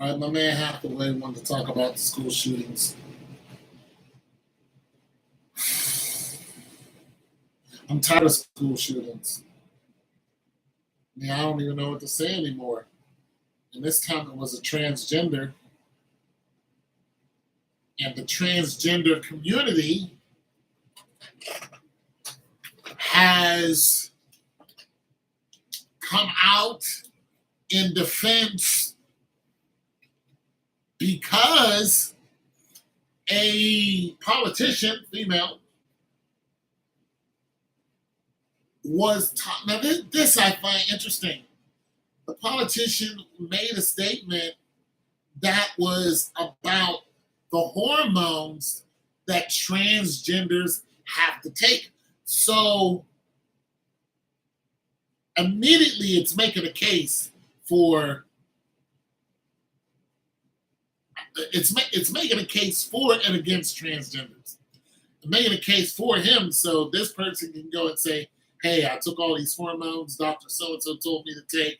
All right, my man Hathaway wanted to talk about the school shootings. I'm tired of school shootings. I mean, I don't even know what to say anymore. And this time it was a transgender, and the transgender community has come out in defense because a politician, female, was taught. Now, this I find interesting. The politician made a statement that was about the hormones that transgenders have to take. So immediately it's making a case for it's making a case for and against transgenders. It's making a case for him so this person can go and say, hey, I took all these hormones Dr. So-and-so told me to take.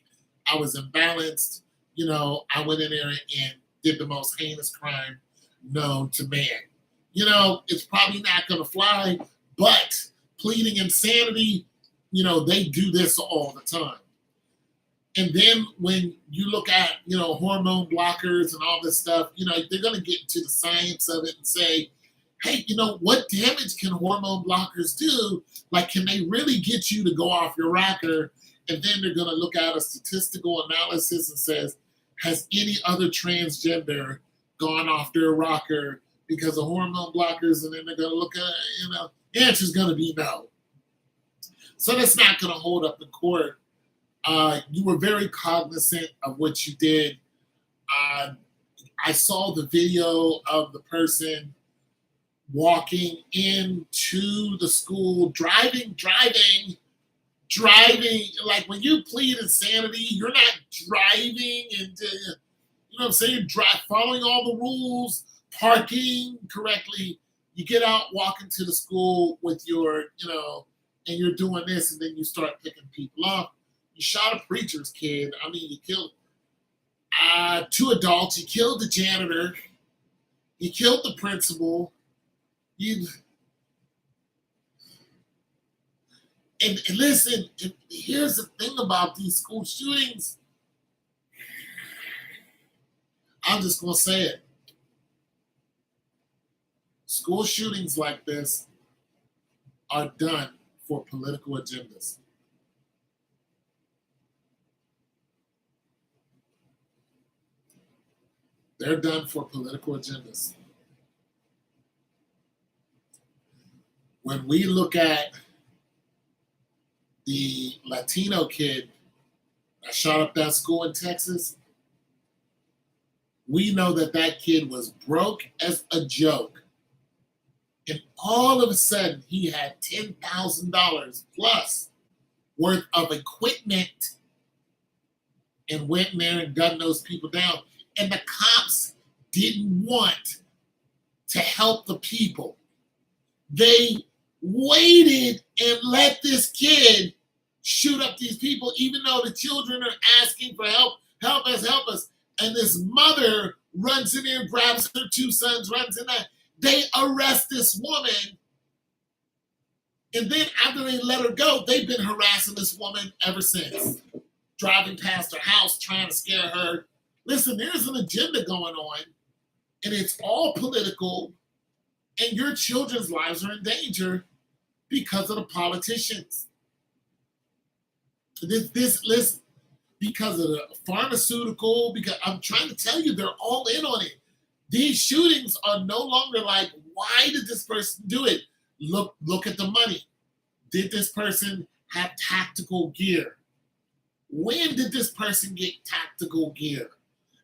I was imbalanced. I went in there and did the most heinous crime known to man. It's probably not going to fly, but pleading insanity, they do this all the time. And then when you look at, hormone blockers and all this stuff, they're going to get into the science of it and say, hey, what damage can hormone blockers do? Like, can they really get you to go off your rocker? And then they're going to look at a statistical analysis and says, has any other transgender gone off their rocker because of hormone blockers? And then they're going to look at, the answer is going to be no. So that's not going to hold up in court. You were very cognizant of what you did. I saw the video of the person walking into the school, driving. Like when you plead insanity, you're not driving into, what I'm saying? Following all the rules, parking correctly. You get out, walk into the school with your, and you're doing this, and then you start picking people up. You shot a preacher's kid. I mean, you killed 2 adults. You killed the janitor. You killed the principal. And listen, here's the thing about these school shootings. I'm just going to say it. School shootings like this are done for political agendas. They're done for political agendas. When we look at the Latino kid that shot up that school in Texas, we know that kid was broke as a joke. And all of a sudden, he had $10,000 plus worth of equipment and went in there and gunned those people down. And the cops didn't want to help the people. They waited and let this kid shoot up these people, even though the children are asking for help. Help us. And this mother runs in there, grabs her 2 sons, runs in there. They arrest this woman. And then after they let her go, they've been harassing this woman ever since. Driving past her house, trying to scare her. Listen, there's an agenda going on, and it's all political, and your children's lives are in danger because of the politicians. Listen, because of the pharmaceutical, because I'm trying to tell you, they're all in on it. These shootings are no longer like, why did this person do it? Look at the money. Did this person have tactical gear? When did this person get tactical gear?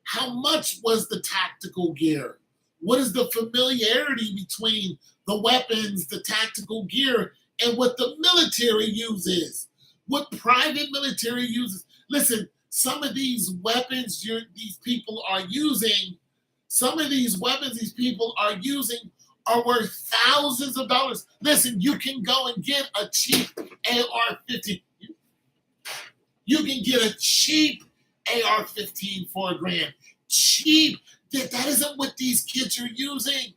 How much was the tactical gear? What is the familiarity between the weapons, the tactical gear, and what the military uses? What private military uses? Listen, some of these weapons these people are using are worth thousands of dollars. Listen, you can go and get a cheap AR-15. You can get a cheap AR-15 for $1,000. cheap. That isn't what these kids are using.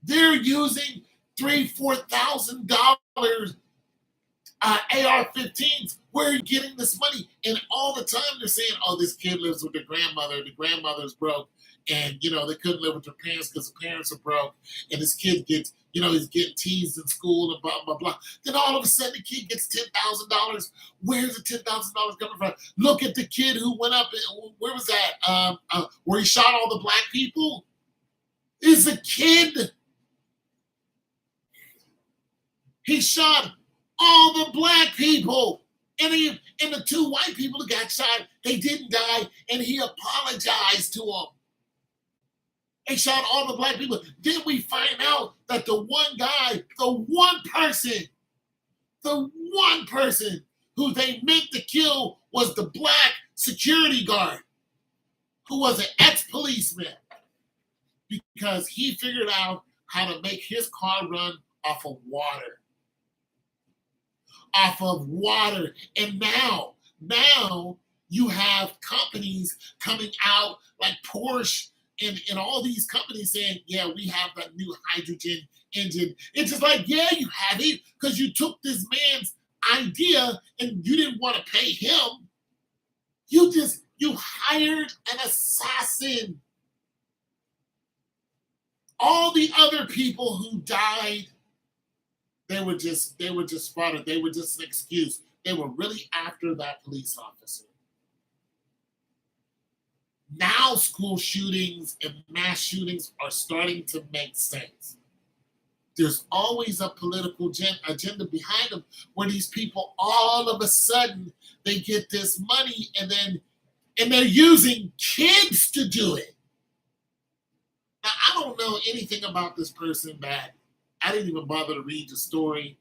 They're using $3,000-$4,000 AR-15s. Where are you getting this money? And all the time they're saying, "Oh, this kid lives with their grandmother. The grandmother's broke, and they couldn't live with their parents because the parents are broke." And this kid gets, he's getting teased in school and blah blah blah. Then all of a sudden, the kid gets $10,000. Where's the $10,000 coming from? Look at the kid who went up. Where was that? Where he shot all the black people. Is a kid. He shot all the black people. And the two white people that got shot, they didn't die, and he apologized to them. They shot all the black people. Then we find out that the one guy, the one person who they meant to kill was the black security guard, who was an ex-policeman, because he figured out how to make his car run off of water. And now you have companies coming out like Porsche and all these companies saying, "Yeah, we have that new hydrogen engine." It's just like, yeah, you have it, because you took this man's idea and you didn't want to pay him. You hired an assassin. All the other people who died, they were just spotted. They were just an excuse. They were really after that police officer. Now school shootings and mass shootings are starting to make sense. There's always a political agenda behind them, where these people all of a sudden they get this money and they're using kids to do it. Now, I don't know anything about this person that I didn't even bother to read the story.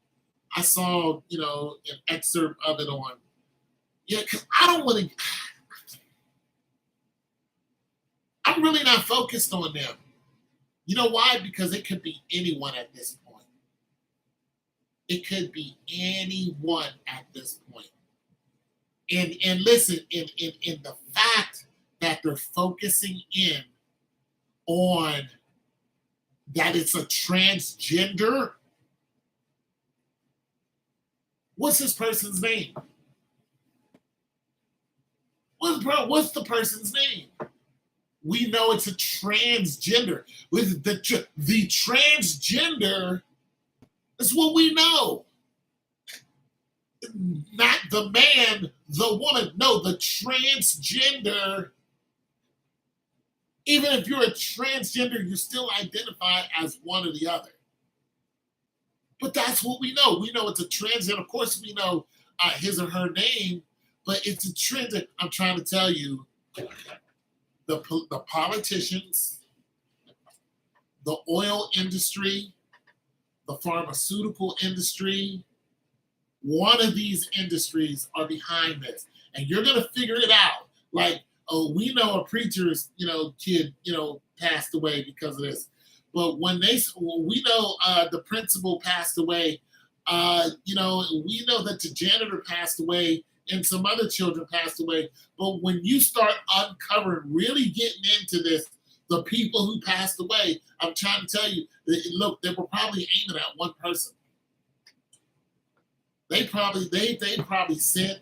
I saw, an excerpt of it on. Yeah, because I don't want to. I'm really not focused on them. You know why? Because it could be anyone at this point. It could be anyone at this point. And listen, in the fact that they're focusing in on that it's a transgender. What's this person's name? What's the person's name? We know it's a transgender. With the transgender is what we know. Not the man, the woman. No, the transgender. Even if you're a transgender, you still identify as one or the other. But that's what we know. We know it's a transgender. Of course, we know his or her name, but it's a trend. I'm trying to tell you, the politicians, the oil industry, the pharmaceutical industry, one of these industries are behind this. And you're going to figure it out. Like, oh, we know a preacher's, kid, passed away because of this. But we know the principal passed away. We know that the janitor passed away and some other children passed away. But when you start uncovering, really getting into this, the people who passed away, I'm trying to tell you, look, they were probably aiming at one person. They probably sent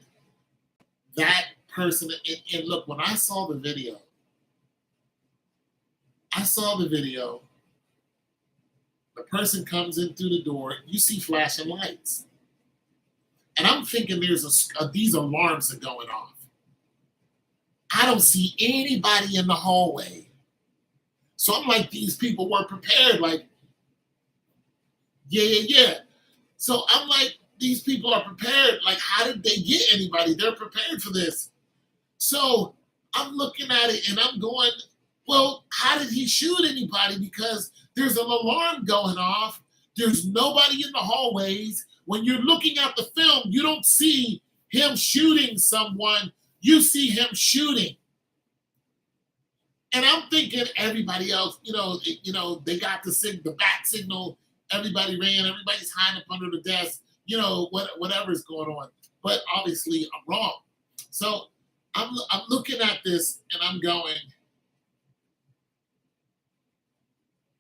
that person. And look, when I saw the video, the person comes in through the door, you see flashing lights. And I'm thinking there's these alarms are going off. I don't see anybody in the hallway. So I'm like, these people were prepared. Like, yeah. So I'm like, these people are prepared. Like, how did they get anybody? They're prepared for this. So I'm looking at it and I'm going, well, how did he shoot anybody? Because there's an alarm going off. There's nobody in the hallways. When you're looking at the film, you don't see him shooting someone. You see him shooting. And I'm thinking everybody else, they got the bat signal. Everybody ran. Everybody's hiding up under the desk. Whatever's going on. But obviously, I'm wrong. So I'm looking at this and I'm going,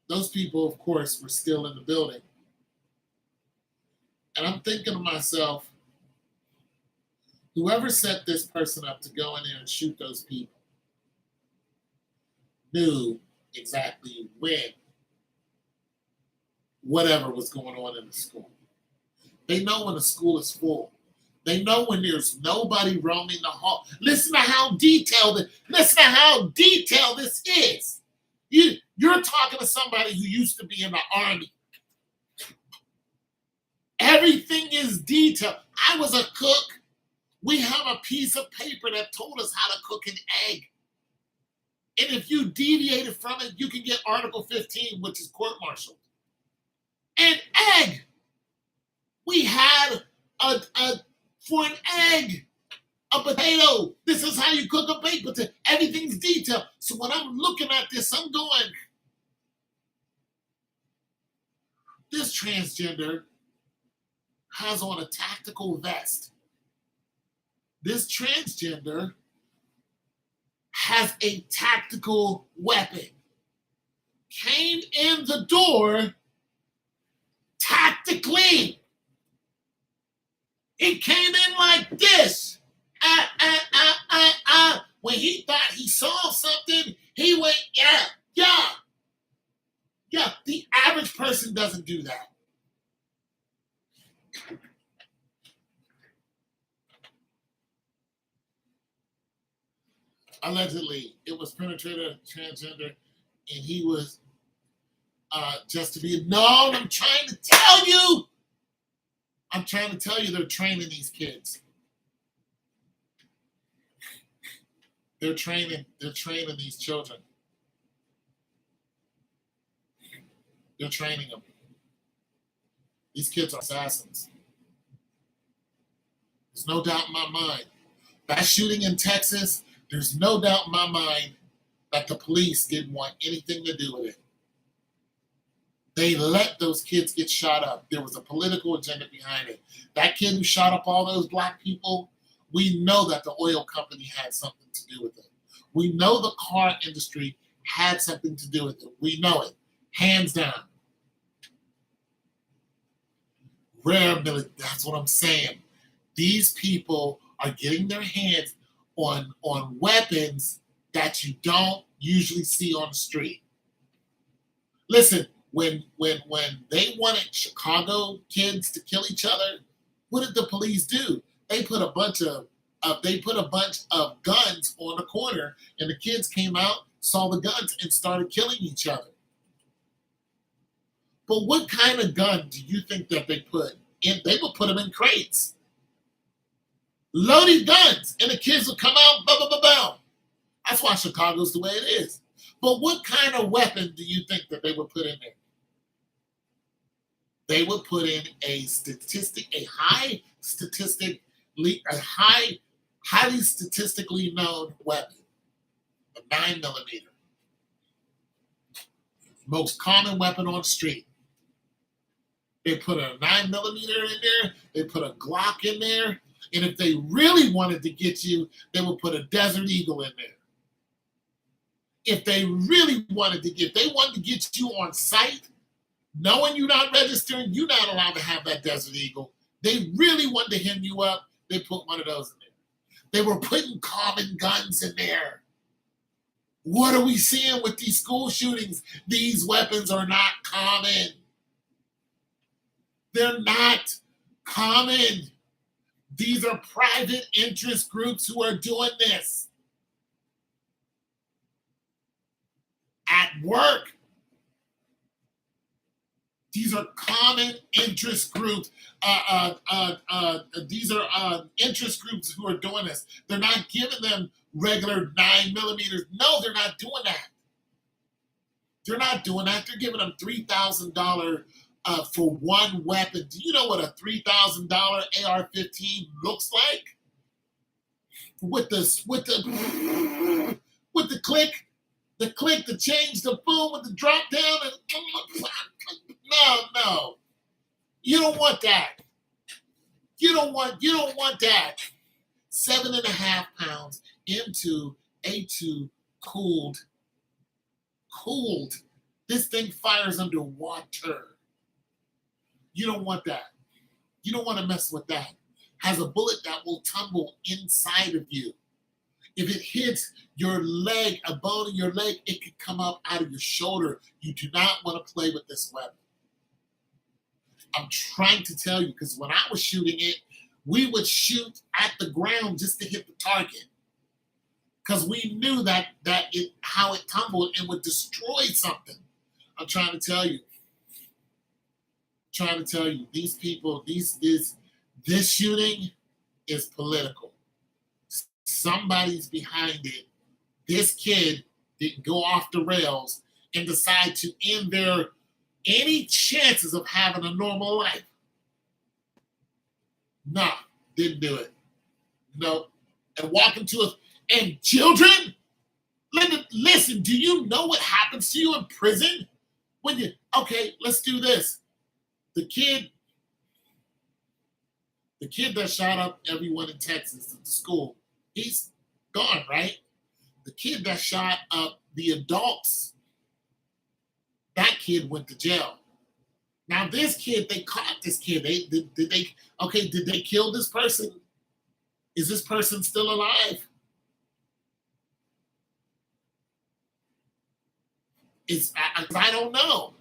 Those people, of course, were still in the building. And I'm thinking to myself, whoever set this person up to go in there and shoot those people knew exactly when whatever was going on in the school. They know when the school is full. They know when there's nobody roaming the hall. Listen to how detailed this is. You're talking to somebody who used to be in the army. Everything is detailed. I was a cook. We have a piece of paper that told us how to cook an egg. And if you deviated from it, you can get Article 15, which is court-martialed. An egg. We had for an egg, a potato. This is how you cook a baked potato. Everything's detailed. So when I'm looking at this, I'm going, this transgender has on a tactical vest. This transgender has a tactical weapon. Came in the door tactically. He came in like this. When he thought he saw something, he went, yeah. The average person doesn't do that. Allegedly, it was penetrator transgender, and he was just to be known. I'm trying to tell you they're training these kids. They're training these children. They're training them. These kids are assassins. There's no doubt in my mind. That shooting in Texas, there's no doubt in my mind that the police didn't want anything to do with it. They let those kids get shot up. There was a political agenda behind it. That kid who shot up all those black people, we know that the oil company had something to do with it. We know the car industry had something to do with it. We know it, hands down. Rare military, that's what I'm saying. These people are getting their hands on weapons that you don't usually see on the street. Listen, when they wanted Chicago kids to kill each other, what did the police do? They put a bunch of guns on the corner, and the kids came out, saw the guns, and started killing each other. But what kind of gun do you think that they put in? They would put them in crates, loaded guns, and the kids would come out, blah, blah, blah, blah. That's why Chicago's the way it is. But what kind of weapon do you think that they would put in there? They would put in a highly statistically known weapon, a 9mm. Most common weapon on the street. They put a 9mm in there, they put a Glock in there, and if they really wanted to get you, they would put a Desert Eagle in there. If they really wanted to get you on site, knowing you're not registering, you're not allowed to have that Desert Eagle. They really wanted to hem you up, they put one of those in there. They were putting common guns in there. What are we seeing with these school shootings? These weapons are not common. They're not common. These are private interest groups who are doing this. At work. These are common interest groups. These are interest groups who are doing this. They're not giving them regular 9mm. No, they're not doing that. They're not doing that. They're giving them $3,000 for one weapon. Do you know what a $3,000 AR-15 looks like? With the click, the change, the boom, with the drop down, and no. You don't want that. You don't want that. 7.5 pounds into A2 cooled This thing fires underwater. You don't want that. You don't want to mess with that. Has a bullet that will tumble inside of you. If it hits your leg, a bone in your leg, it could come up out of your shoulder. You do not want to play with this weapon. I'm trying to tell you, because when I was shooting it, we would shoot at the ground just to hit the target. Because we knew that how it tumbled and would destroy something. I'm trying to tell you. These people, this shooting is political. Somebody's behind it. This kid didn't go off the rails and decide to end their any chances of having a normal life. Nah, didn't do it. No. And walk into a and children, listen, do you know what happens to you in prison? When you okay, let's do this. The kid that shot up everyone in Texas at the school, he's gone, right? The kid that shot up the adults, that kid went to jail. Now this kid, they caught this kid. Did they kill this person? Is this person still alive? I don't know.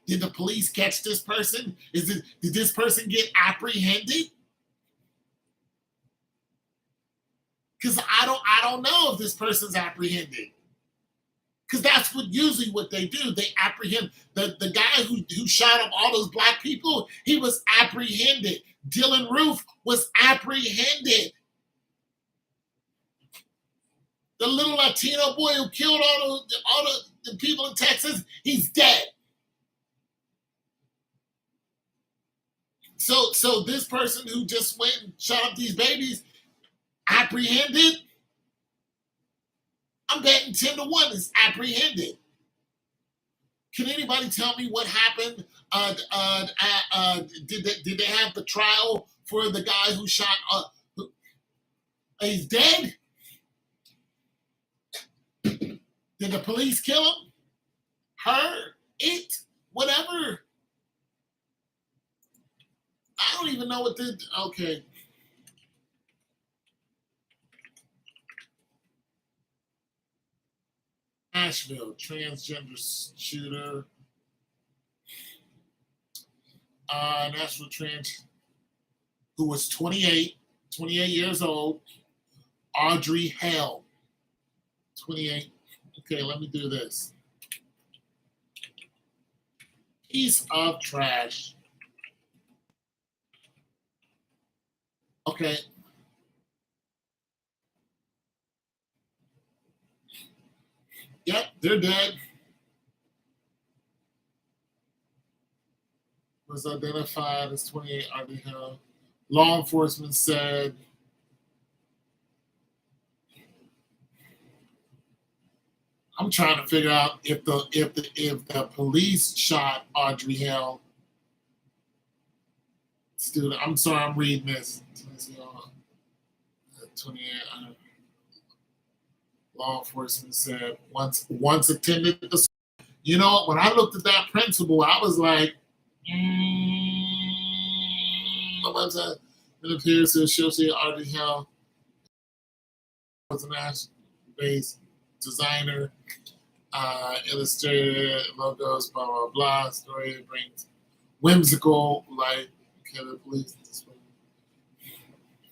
Did the police catch this person? Did this person get apprehended? Because I don't know if this person's apprehended. Because that's usually what they do. They apprehend the guy who shot up all those black people. He was apprehended. Dylan Roof was apprehended. The little Latino boy who killed all the people in Texas, he's dead. So this person who just went and shot up these babies, apprehended. I'm betting 10-1 is apprehended. Can anybody tell me what happened? Did they have the trial for the guy who shot? He's dead. Did the police kill him? Her? It? Whatever. I don't even know what the. Okay. Nashville, transgender shooter. Nashville trans, who was 28 years old. Audrey Hale, 28. Okay, let me do this. Piece of trash. Okay. Yep, they're dead. Was identified as 28 Audrey Hale. Law enforcement said I'm trying to figure out if the police shot Audrey Hale. Student, I'm sorry, I'm reading this. 28. Law enforcement said once attended the. You know, when I looked at that principal, I was like, it appears to associate Audrey Hale was a national-based designer, illustrated logos, blah blah blah. Story brings whimsical light. Okay, the police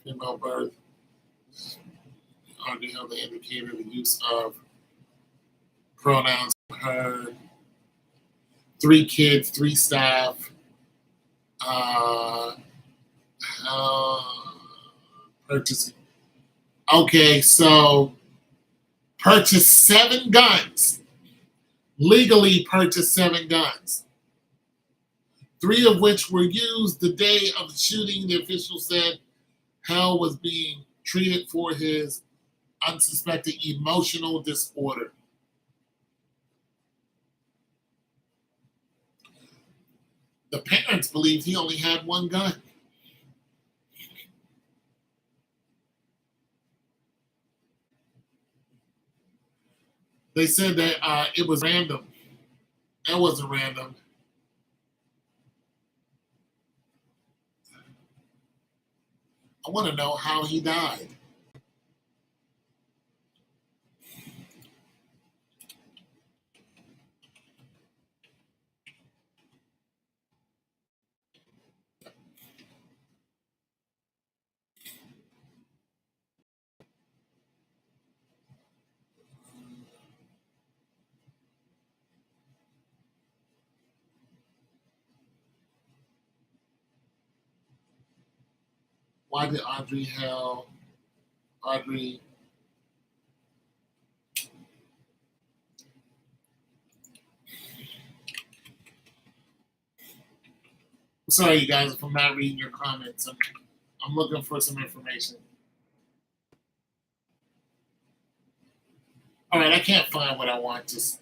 female birth. Audrey Hale indicated the use of pronouns. Her 3 kids, 3 staff. Purchasing. Okay, so purchased 7 guns. Legally purchased 7 guns. 3 of which were used the day of the shooting. The official said Hale was being treated for his unsuspected emotional disorder. The parents believed he only had 1 gun. They said that it was random. That wasn't random. I want to know how he died. Why did Audrey? I'm sorry, you guys, if I'm not reading your comments. I'm looking for some information. All right, I can't find what I want. Just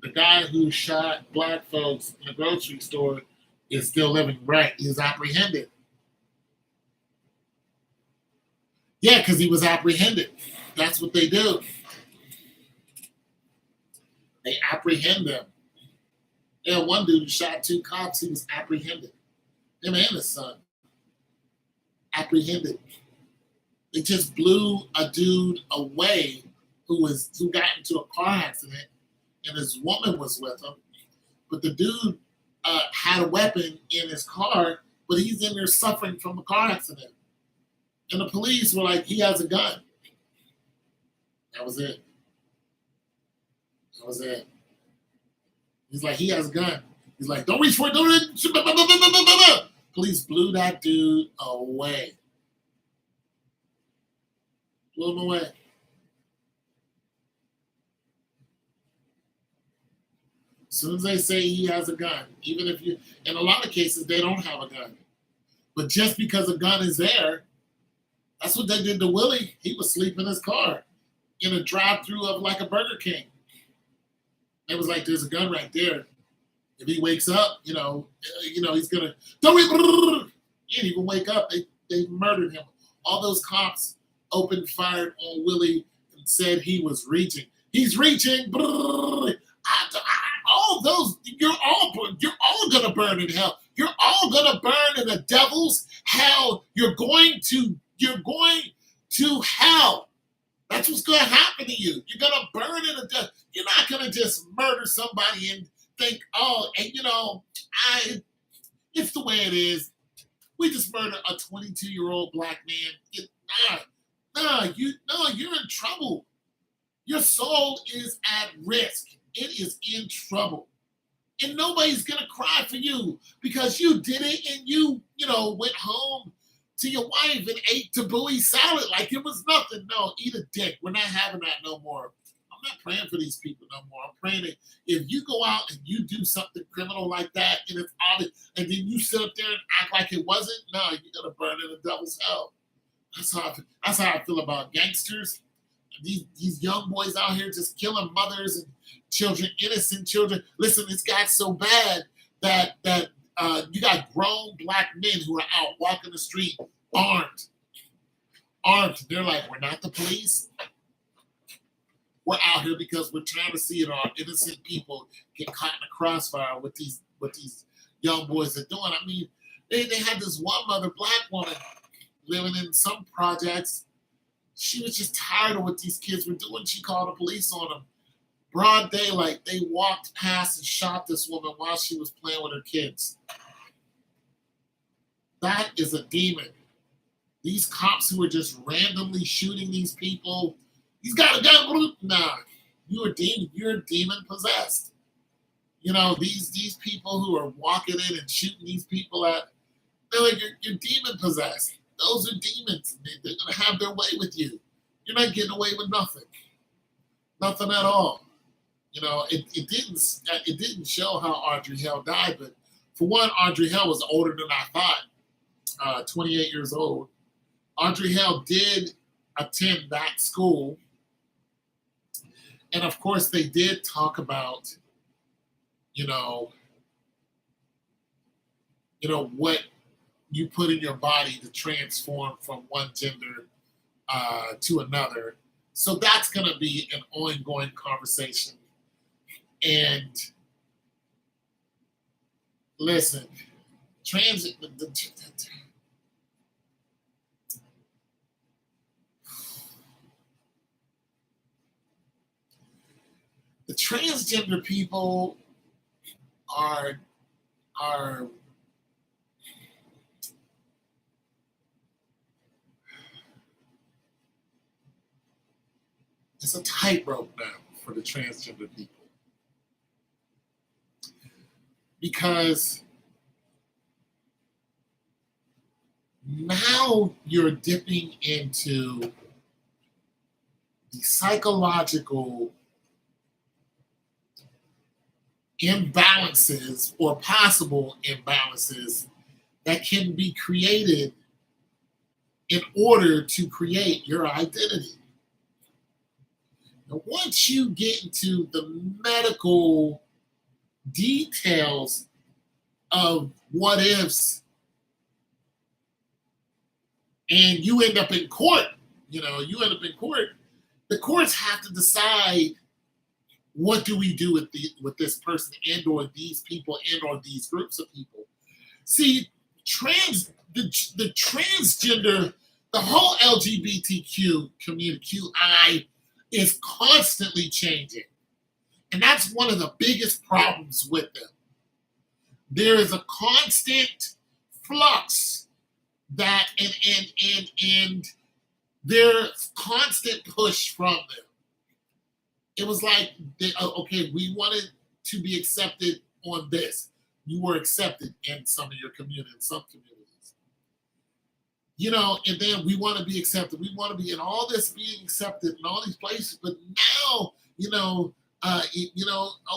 the guy who shot black folks in the grocery store is still living. Right, he's apprehended. Yeah, because he was apprehended. That's what they do. They apprehend them. Yeah, one dude who shot two cops. He was apprehended. Him and his son apprehended. They just blew a dude away who got into a car accident, and his woman was with him. But the dude had a weapon in his car, but he's in there suffering from a car accident. And the police were like, he has a gun. That was it. That was it. He's like, he has a gun. He's like, don't reach for it. Don't reach. Police blew that dude away. Blew him away. As soon as they say he has a gun, even if you, in a lot of cases, they don't have a gun. But just because a gun is there, that's what they did to Willie. He was sleeping in his car in a drive-through of like a Burger King. It was like, there's a gun right there. If he wakes up, he's gonna don't and he will wake up. They murdered him. All those cops opened fire on Willie and said he was reaching. He's reaching. All those you're all gonna burn in hell. You're all gonna burn in the devil's hell. You're going to hell. That's what's gonna happen to you. You're gonna burn in the devil. You're not gonna just murder somebody and think, oh, and it's the way it is. We just murdered a 22-year-old black man. You're in trouble. Your soul is at risk. It is in trouble. And nobody's gonna cry for you because you did it and you went home to your wife and ate tabbouleh salad like it was nothing. No, eat a dick. We're not having that no more. I'm not praying for these people no more. I'm praying that if you go out and you do something criminal like that and it's obvious, and then you sit up there and act like it wasn't, no, you're gonna burn in the devil's hell. That's how I feel about gangsters. These young boys out here just killing mothers and children, innocent children. Listen, it's got so bad that you got grown black men who are out walking the street armed. They're like, we're not the police. We're out here because we're trying to see if our innocent people get caught in a crossfire with these young boys are doing. I mean, they had this one mother, black woman, living in some projects. She was just tired of what these kids were doing. She called the police on them. Broad daylight, they walked past and shot this woman while she was playing with her kids. That is a demon. These cops who are just randomly shooting these people, he's got a gun. Nah, you're a demon. You're demon possessed. These people who are walking in and shooting these people they're like, you're demon possessed. Those are demons. They're going to have their way with you. You're not getting away with nothing. Nothing at all. It didn't show how Audrey Hale died, but for one, Audrey Hale was older than I thought, 28 years old. Audrey Hale did attend that school. And of course, they did talk about, what you put in your body to transform from one gender to another. So that's going to be an ongoing conversation. And listen, transit. The transgender people are it's a tightrope now for the transgender people because now you're dipping into the psychological imbalances or possible imbalances that can be created in order to create your identity. Now, once you get into the medical details of what ifs and you end up in court, the courts have to decide what do we do with this person and or these people and or these groups of people. See, the transgender, the whole LGBTQ community, QI, is constantly changing. And that's one of the biggest problems with them. There is a constant flux that and there's constant push from them. It was like, okay, we wanted to be accepted on this. You were accepted in some of your community, in some communities. And then we want to be accepted. We want to be in all this being accepted in all these places. But now,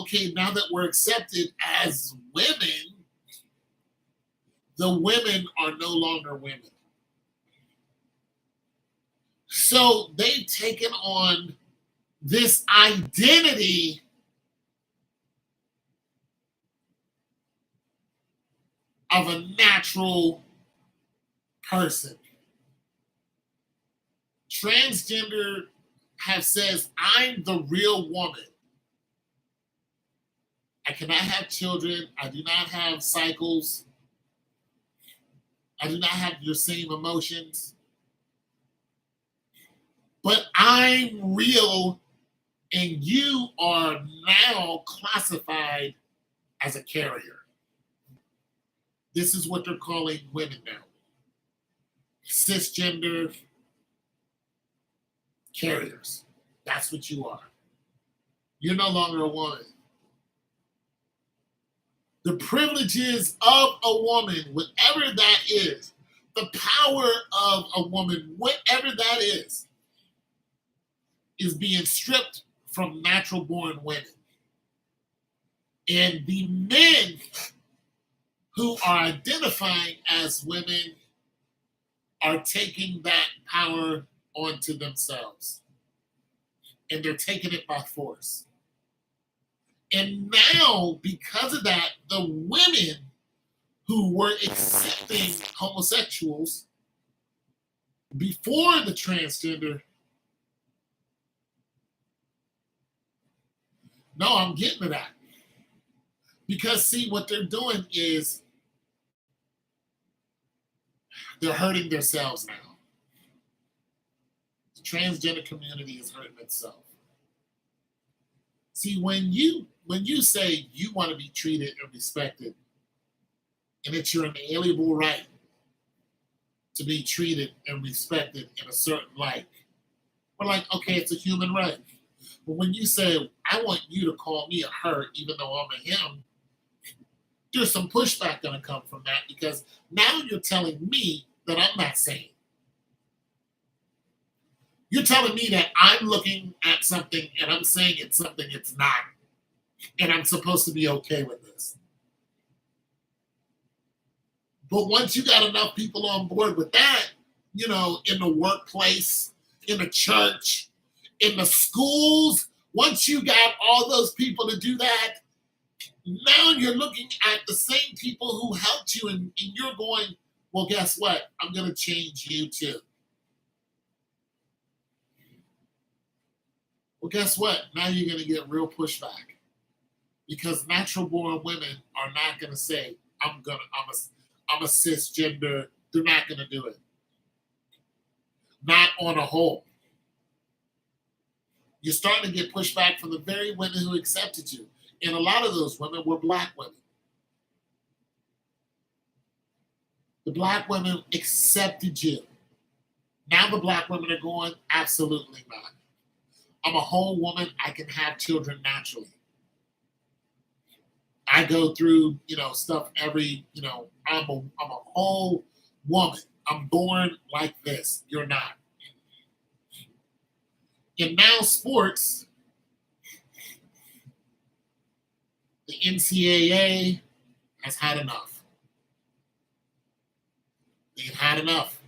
okay, now that we're accepted as women, the women are no longer women. So they've taken on this identity of a natural person. Transgender says, I'm the real woman. I cannot have children. I do not have cycles. I do not have your same emotions. But I'm real, and you are now classified as a carrier. This is what they're calling women now. Cisgender carriers. That's what you are. You're no longer a woman. The privileges of a woman, whatever that is, the power of a woman, whatever that is being stripped from natural born women. And the men who are identifying as women are taking that power onto themselves. And they're taking it by force. And now, because of that, the women who were accepting homosexuals before the transgender, no, I'm getting to that. Because, see, what they're doing is they're hurting themselves now. The transgender community is hurting itself. See, when you say you want to be treated and respected, and it's your inalienable right to be treated and respected in a certain light, we're like, okay, it's a human right. But when you say, I want you to call me a her, even though I'm a him, there's some pushback going to come from that because now you're telling me that I'm not sane. You're telling me that I'm looking at something and I'm saying it's something it's not. And I'm supposed to be okay with this. But once you got enough people on board with that, in the workplace, in the church, in the schools, once you got all those people to do that, now you're looking at the same people who helped you and you're going, well, guess what? I'm going to change you too. Well, guess what? Now you're going to get real pushback because natural born women are not going to say, I'm a cisgender. They're not going to do it. Not on a whole. You're starting to get pushback from the very women who accepted you. And a lot of those women were black women. The black women accepted you. Now the black women are going, absolutely not. I'm a whole woman. I can have children naturally. I go through, stuff every, I'm a whole woman. I'm born like this. You're not. And now sports, the NCAA has had enough. They've had enough.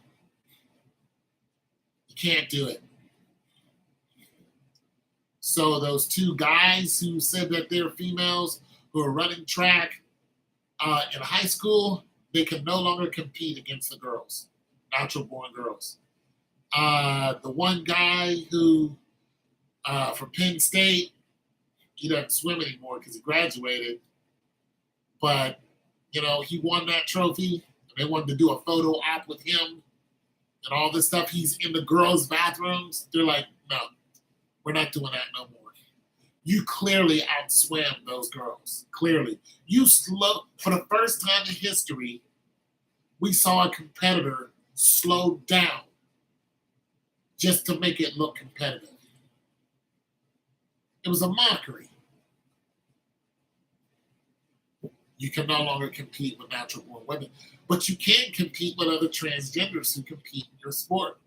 You can't do it. So those two guys who said that they're females who are running track in high school, they can no longer compete against the girls, natural-born girls. The one guy who, from Penn State, he doesn't swim anymore because he graduated, but, he won that trophy. And they wanted to do a photo op with him and all this stuff. He's in the girls' bathrooms. They're like, no, we're not doing that no more. You clearly outswam those girls. Clearly. For the first time in history, we saw a competitor slow down just to make it look competitive. It was a mockery. You can no longer compete with natural-born women, but you can compete with other transgenders who compete in your sport.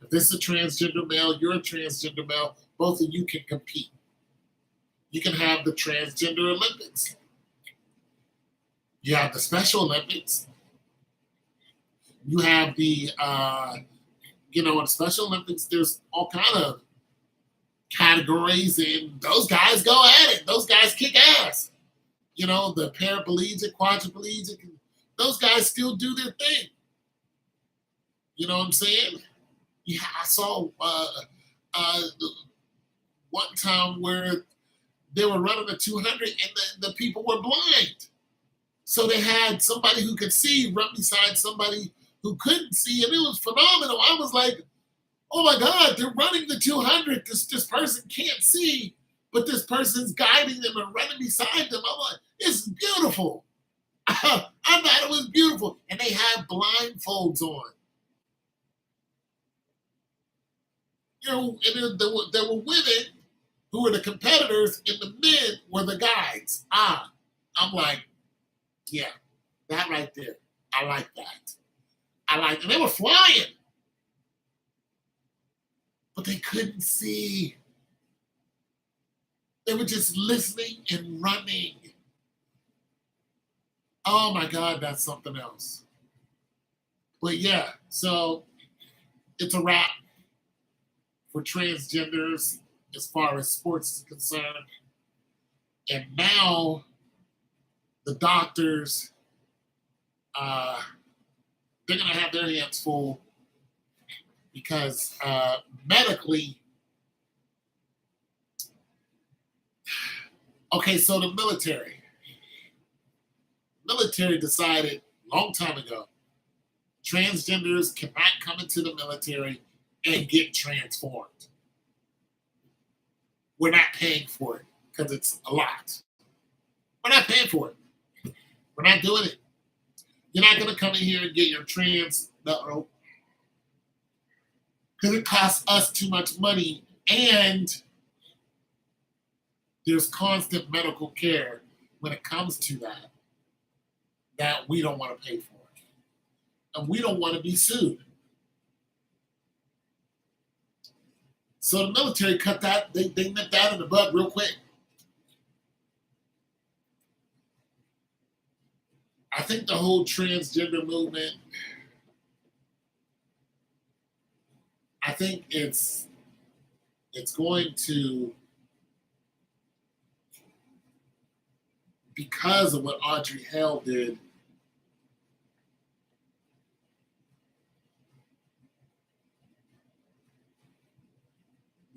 If this is a transgender male, you're a transgender male, both of you can compete. You can have the transgender Olympics. You have the Special Olympics. You have the, in the Special Olympics, there's all kind of categories, and those guys go at it. Those guys kick ass. The paraplegic, quadriplegic, those guys still do their thing. You know what I'm saying? Yeah, I saw one time where they were running a 200 and the people were blind. So they had somebody who could see run beside somebody who couldn't see, and it was phenomenal. I was like, oh my God, they're running the 200. This person can't see, but this person's guiding them and running beside them. I'm like, it's beautiful. I thought it was beautiful. And they had blindfolds on. And there were women who were the competitors, and the men were the guides. I'm like, yeah, that right there. I like that. And they were flying, but they couldn't see. They were just listening and running. Oh my God, that's something else. But yeah, so it's a wrap for transgenders as far as sports is concerned. And now the doctors, they're going to have their hands full because medically, okay, so the military decided a long time ago, transgenders cannot come into the military and get transformed. We're not paying for it because it's a lot. We're not paying for it. We're not doing it. You're not going to come in here and get your trans, no, because it costs us too much money, and there's constant medical care when it comes to that we don't want to pay for it. And we don't want to be sued. So the military cut that, they nipped that in the bud real quick. I think the whole transgender movement, I think it's going to, because of what Audrey Hale did,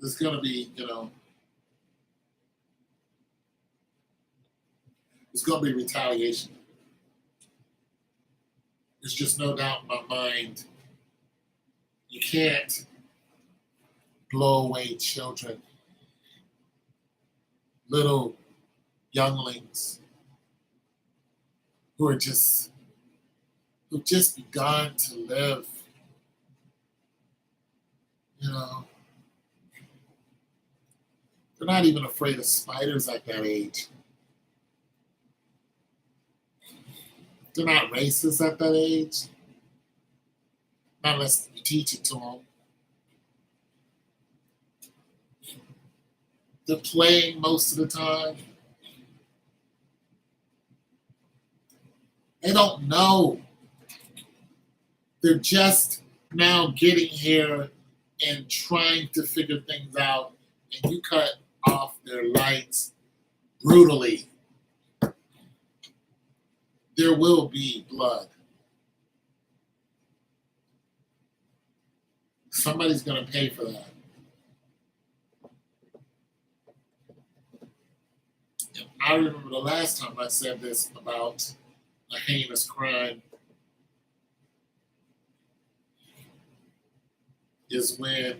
there's going to be, there's going to be retaliation. There's just no doubt in my mind. You can't blow away children, little younglings who've just begun to live. They're not even afraid of spiders at that age. They're not racist at that age. Not unless you teach it to them. They're playing most of the time. They don't know. They're just now getting here and trying to figure things out, and you cut off their lights brutally. There will be blood. Somebody's going to pay for that. I remember the last time I said this about a heinous crime is when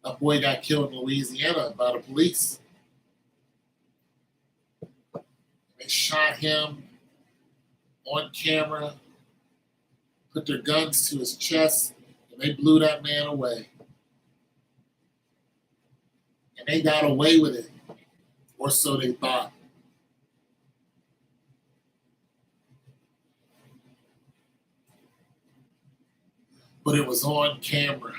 a boy got killed in Louisiana by the police. They shot him on camera, put their guns to his chest, and they blew that man away. And they got away with it, or so they thought. But it was on camera.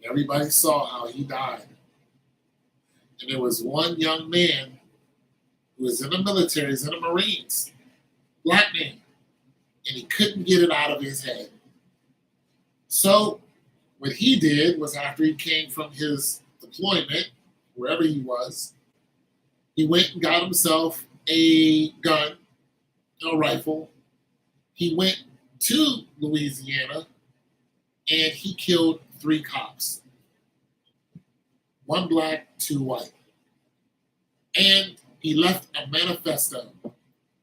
Everybody saw how he died. And there was one young man who was in the military, was in the Marines, black man, and he couldn't get it out of his head. So what he did was, after he came from his deployment, wherever he was, he went and got himself a gun, a rifle. He went to Louisiana and he killed 3 cops. 1 black, 2 white. And he left a manifesto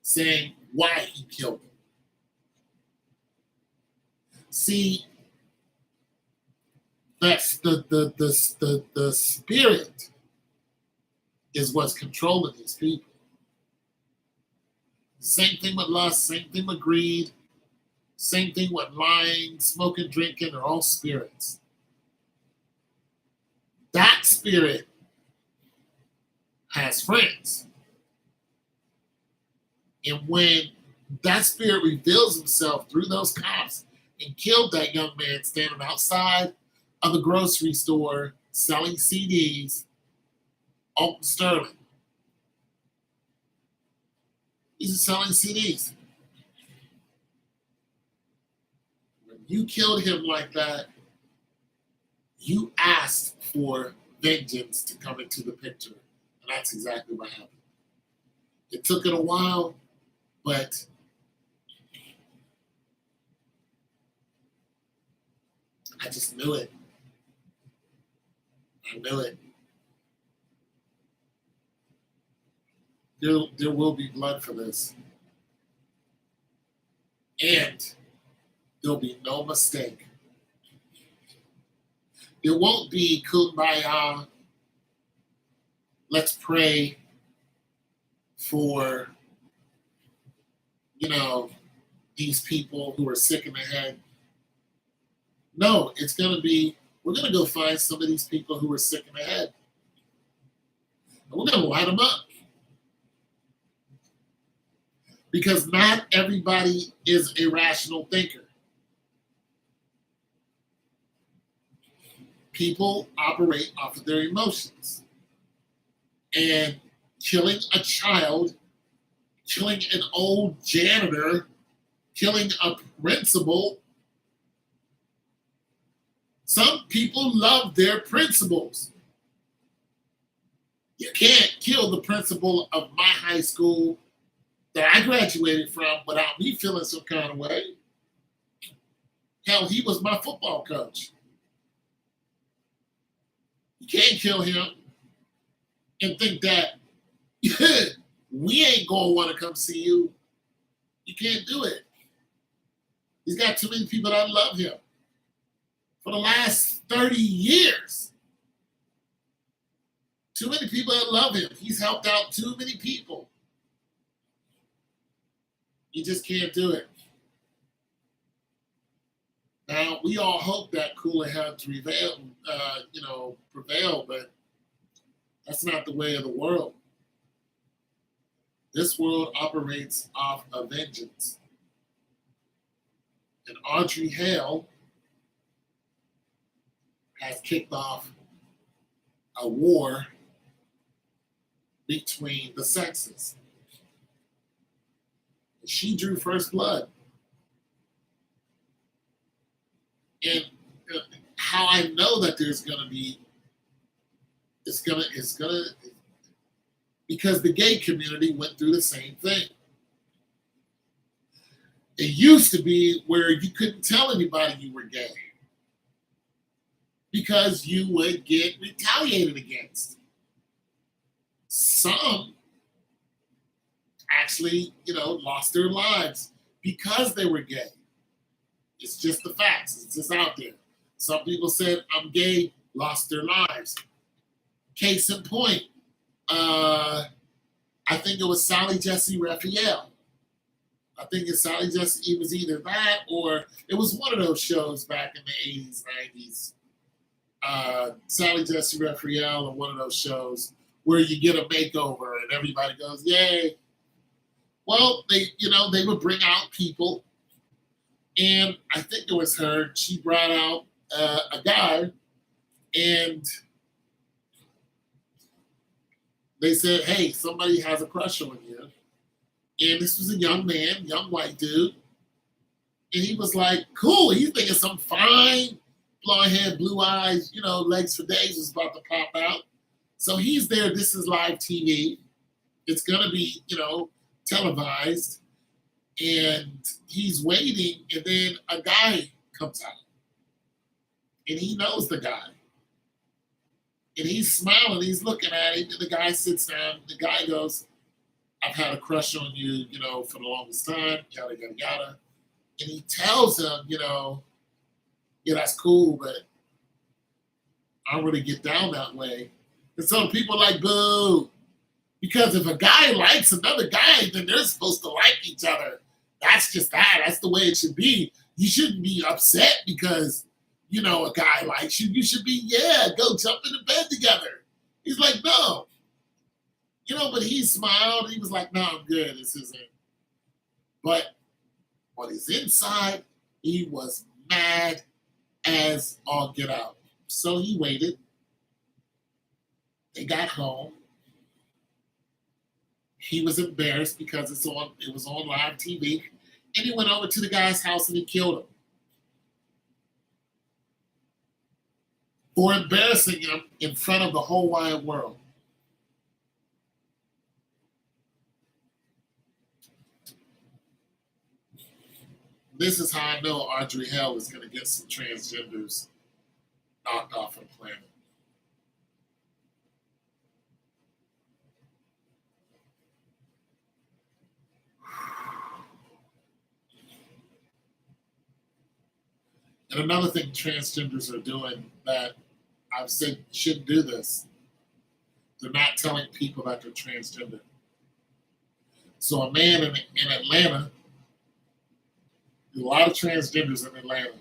saying why he killed them. See, that's the spirit is what's controlling these people. Same thing with lust, same thing with greed, same thing with lying, smoking, drinking, they're all spirits. That spirit has friends. And when that spirit reveals himself through those cops and killed that young man standing outside of the grocery store selling CDs, Alton Sterling. He's selling CDs. When you killed him like that, you asked for vengeance to come into the picture. And that's exactly what happened. It took it a while, but I just knew it. I knew it. There will be blood for this. And there'll be no mistake. It won't be kumbaya. Let's pray for, these people who are sick in the head. No, it's going to be, we're going to go find some of these people who are sick in the head. And we're going to light them up. Because not everybody is a rational thinker. People operate off of their emotions. And killing a child, killing an old janitor, killing a principal, some people love their principals. You can't kill the principal of my high school that I graduated from without me feeling some kind of way. Hell, he was my football coach. You can't kill him and think that we ain't gonna want to come see you. You can't do it. He's got too many people that love him. For the last 30 years, too many people that love him. He's helped out too many people. You just can't do it. Now, we all hope that cooler heads prevail, but that's not the way of the world. This world operates off of vengeance. And Audrey Hale has kicked off a war between the sexes. She drew first blood. And how I know that there's gonna be, it's gonna, because the gay community went through the same thing. It used to be where you couldn't tell anybody you were gay because you would get retaliated against. Some actually, lost their lives because they were gay. It's just the facts. It's just out there. Some people said, I'm gay, lost their lives. Case in point, I think it was Sally Jessy Raphael. I think it's Sally Jessy. It was either that or it was one of those shows back in the 80s, 90s. Sally Jessy Raphael or one of those shows where you get a makeover and everybody goes, yay. Well, they would bring out people. And I think it was her. She brought out a guy and they said, hey, somebody has a crush on you. And this was a young man, young white dude. And he was like, cool. He's thinking some fine, blonde hair, blue eyes, legs for days was about to pop out. So he's there. This is live TV. It's going to be, televised. And he's waiting. And then a guy comes out. And he knows the guy. And he's smiling. He's looking at him. And the guy sits down. The guy goes, I've had a crush on you, for the longest time, yada, yada, yada. And he tells him, yeah, that's cool, but I don't really get down that way. And so people are like, boo. Because if a guy likes another guy, then they're supposed to like each other. That's just that. That's the way it should be. You shouldn't be upset because, a guy likes you. You should be, yeah, go jump in the bed together. He's like, no. But he smiled. He was like, no, I'm good. This isn't. But on his inside, he was mad as all get out. So he waited. They got home. He was embarrassed because it was on live TV. And he went over to the guy's house and he killed him. For embarrassing him in front of the whole wide world. This is how I know Audrey Hale is going to get some transgenders knocked off the planet. And another thing transgenders are doing that I've said shouldn't do this, they're not telling people that they're transgender. So a man in Atlanta, a lot of transgenders in Atlanta.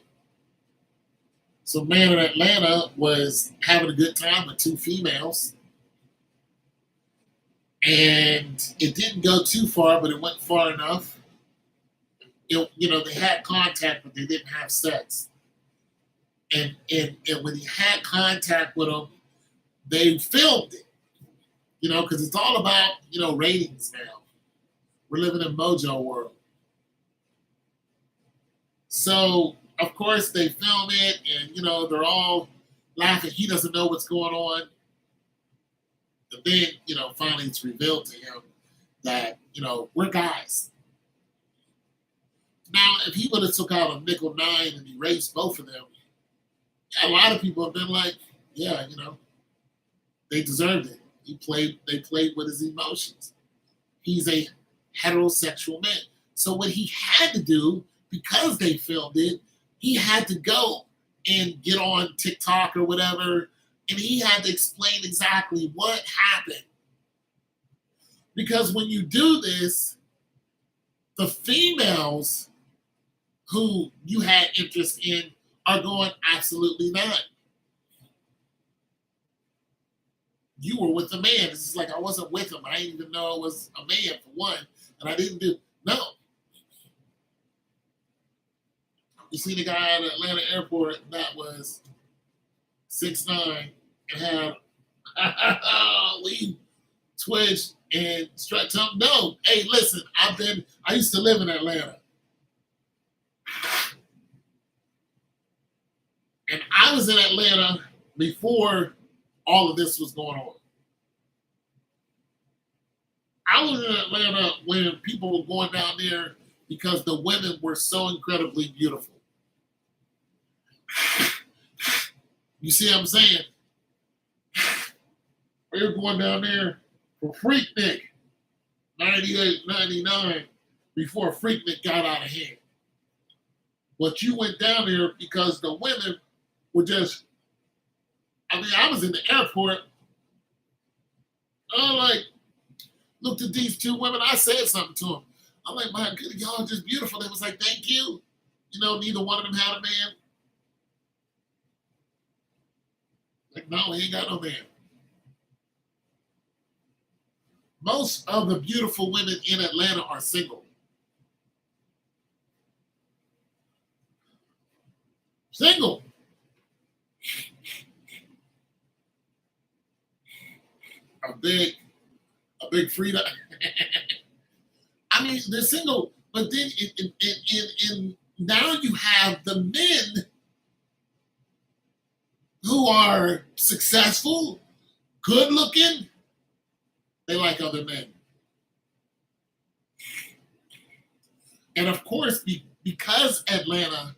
So a man in Atlanta was having a good time with two females. And it didn't go too far, but it went far enough. They had contact, but they didn't have sex. And when he had contact with them, they filmed it. Because it's all about, ratings now. We're living in Mojo world. So, of course, they film it and, they're all laughing. He doesn't know what's going on. And then, finally it's revealed to him that, we're guys. Now, if he would have took out a nickel nine and erased both of them, a lot of people have been like, yeah, they deserved it. They played with his emotions. He's a heterosexual man. So what he had to do, because they filmed it, he had to go and get on TikTok or whatever, and he had to explain exactly what happened. Because when you do this, the females who you had interest in are going, absolutely not. You were with a man. It's just like I wasn't with him. I didn't even know it was a man, for one. And I didn't do, no. You see the guy at Atlanta airport that was 6'9" and had we twitched and strut tongue. No, hey, listen, I used to live in Atlanta. And I was in Atlanta before all of this was going on. I was in Atlanta when people were going down there because the women were so incredibly beautiful. You see what I'm saying? We were going down there for Freaknik, 98, 99, before Freaknik got out of hand. But you went down there because the women were just, I was in the airport. I like looked at these two women. I said something to them. I'm like, my good, y'all are just beautiful. They was like, thank you. Neither one of them had a man. Like, no, he ain't got no man. Most of the beautiful women in Atlanta are single. Single. A big Frida. I mean, they're single, but then in now you have the men who are successful, good looking. They like other men. And of course, because Atlanta,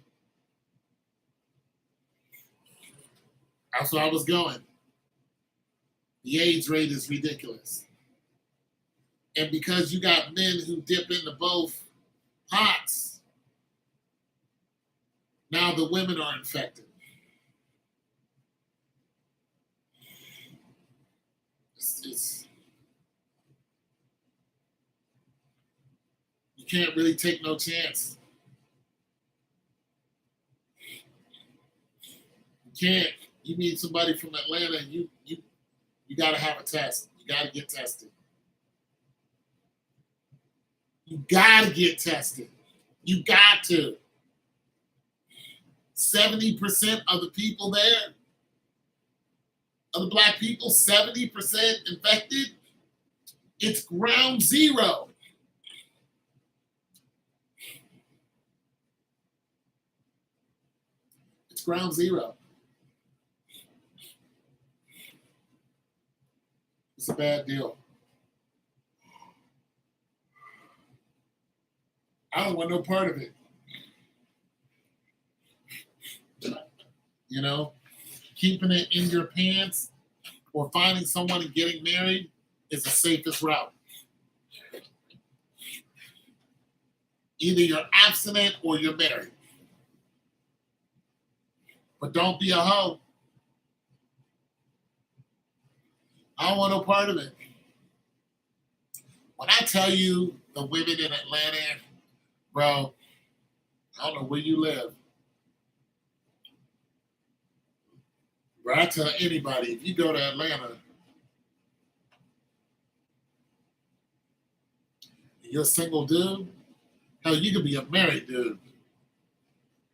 that's where I was going. The AIDS rate is ridiculous. And because you got men who dip into both pots, now the women are infected. You can't really take no chance. You can't. You need somebody from Atlanta, and you got to have a test. You got to get tested. You got to get tested. You got to. 70% of the people there, of the black people, 70% infected. It's ground zero. It's ground zero. It's a bad deal. I don't want no part of it. Keeping it in your pants or finding someone and getting married is the safest route. Either you're abstinent or you're married. But don't be a hoe. I don't want no part of it. When I tell you the women in Atlanta, bro, I don't know where you live. But I tell anybody, if you go to Atlanta, you're a single dude, hell, you could be a married dude.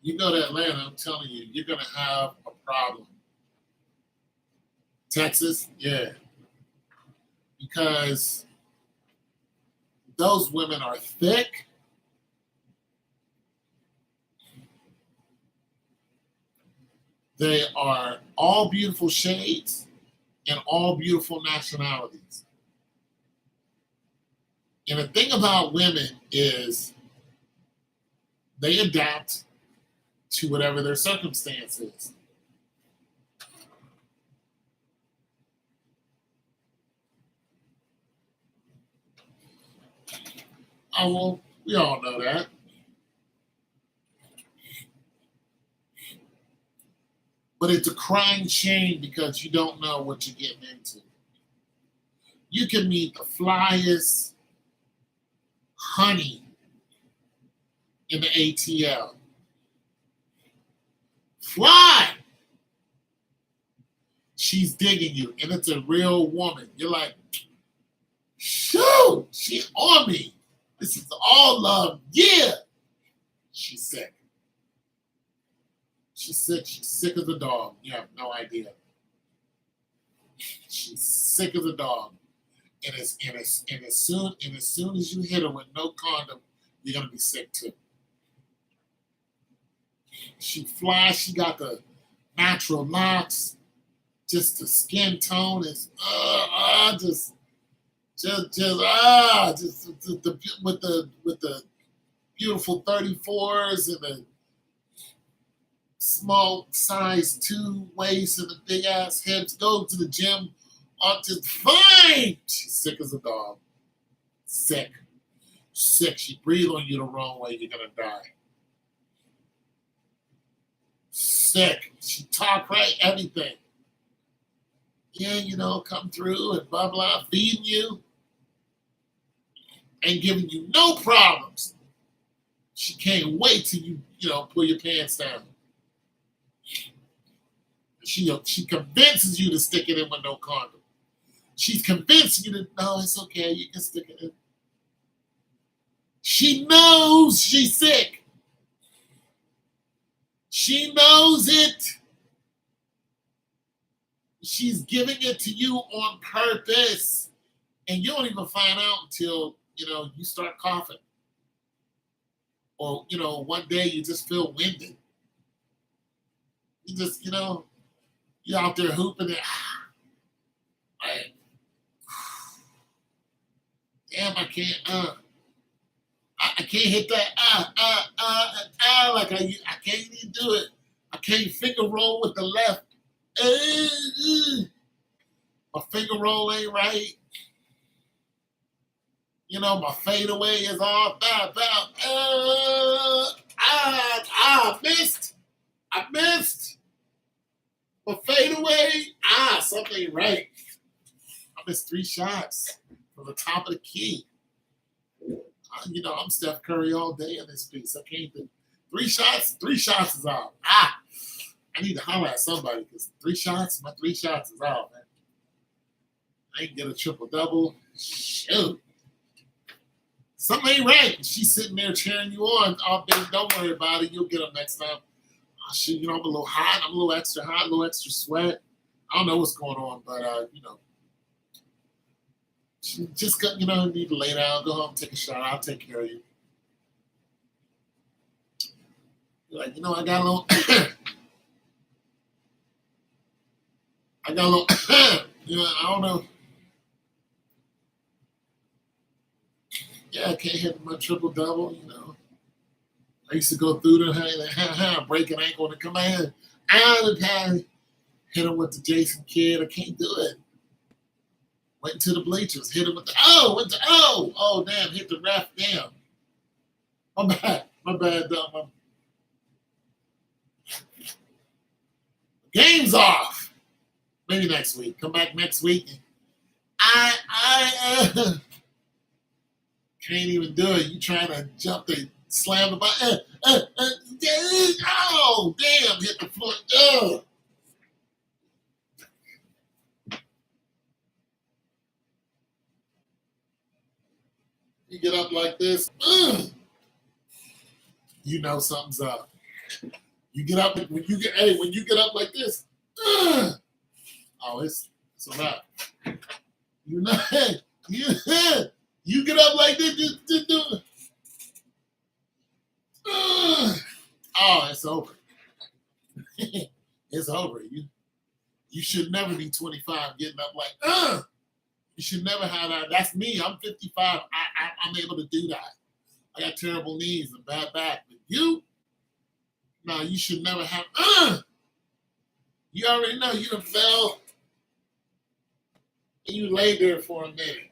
You go to Atlanta, I'm telling you, you're going to have a problem. Texas, yeah. Because those women are thick. They are all beautiful shades and all beautiful nationalities. And the thing about women is They adapt to whatever their circumstance is. Oh, well, we all know that. But it's a crying shame because you don't know what you're getting into. You can meet the flyest honey in the ATL. Fly! She's digging you, and it's a real woman. You're like, shoot, she's on me. This is all love. Yeah. She's sick. She's sick. She's sick as a dog. You have no idea. She's sick as a dog. And as soon as you hit her with no condom, you're gonna be sick too. She flies. She got the natural locks. Just the skin tone is with the beautiful 34s and the small size 2 waist and the big ass hips. Go to the gym. Just fine. She's sick as a dog. Sick. She breathe on you the wrong way, you're gonna die. Sick. She talk right, everything. Yeah, come through and blah blah, feeding you and giving you no problems. She can't wait till you pull your pants down. She convinces you to stick it in with no condom. She's convincing you that no, it's okay, you can stick it in. She knows she's sick. She knows it. She's giving it to you on purpose. And you don't even find out until, you start coughing. Or, one day you just feel winded. You just, you're out there hooping it. Like, damn, I can't, I can't hit that, like I can't even do it. I can't finger roll with the left. My finger roll ain't right. My fadeaway is off. I missed. My fadeaway. Something ain't right. I missed 3 shots from the top of the key. I'm Steph Curry all day in this piece. I can't do 3 shots. 3 shots is out. I need to holler at somebody because 3 shots, my 3 shots is out, man. I ain't get a triple double. Shoot. Something ain't right. She's sitting there cheering you on. Oh, baby, don't worry about it. You'll get them next time. Oh, shoot, I'm a little hot. I'm a little extra hot, a little extra sweat. I don't know what's going on, but, she just got, need to lay down, go home, take a shower. I'll take care of you. You're like, I got a little... I don't know. Yeah, I can't hit my triple double, I used to go through the break an ankle and come in. Hit him with the Jason Kidd. I can't do it. Went to the bleachers, hit him with the oh, damn, hit the ref, damn. My bad, dumb. Game's off. Maybe next week. Come back next week. I can't even do it. You trying to jump the slam the button. Oh, damn, hit the floor. You get up like this. You know something's up. You get up when you get up like this. Oh, it's a wrap. You get up like this. Oh, it's over. It's over. You should never be 25 getting up like, You should never have that. That's me. I'm 55. I'm able to do that. I got terrible knees and bad back. You, no, you should never have. You already know you done fell and you lay there for a minute.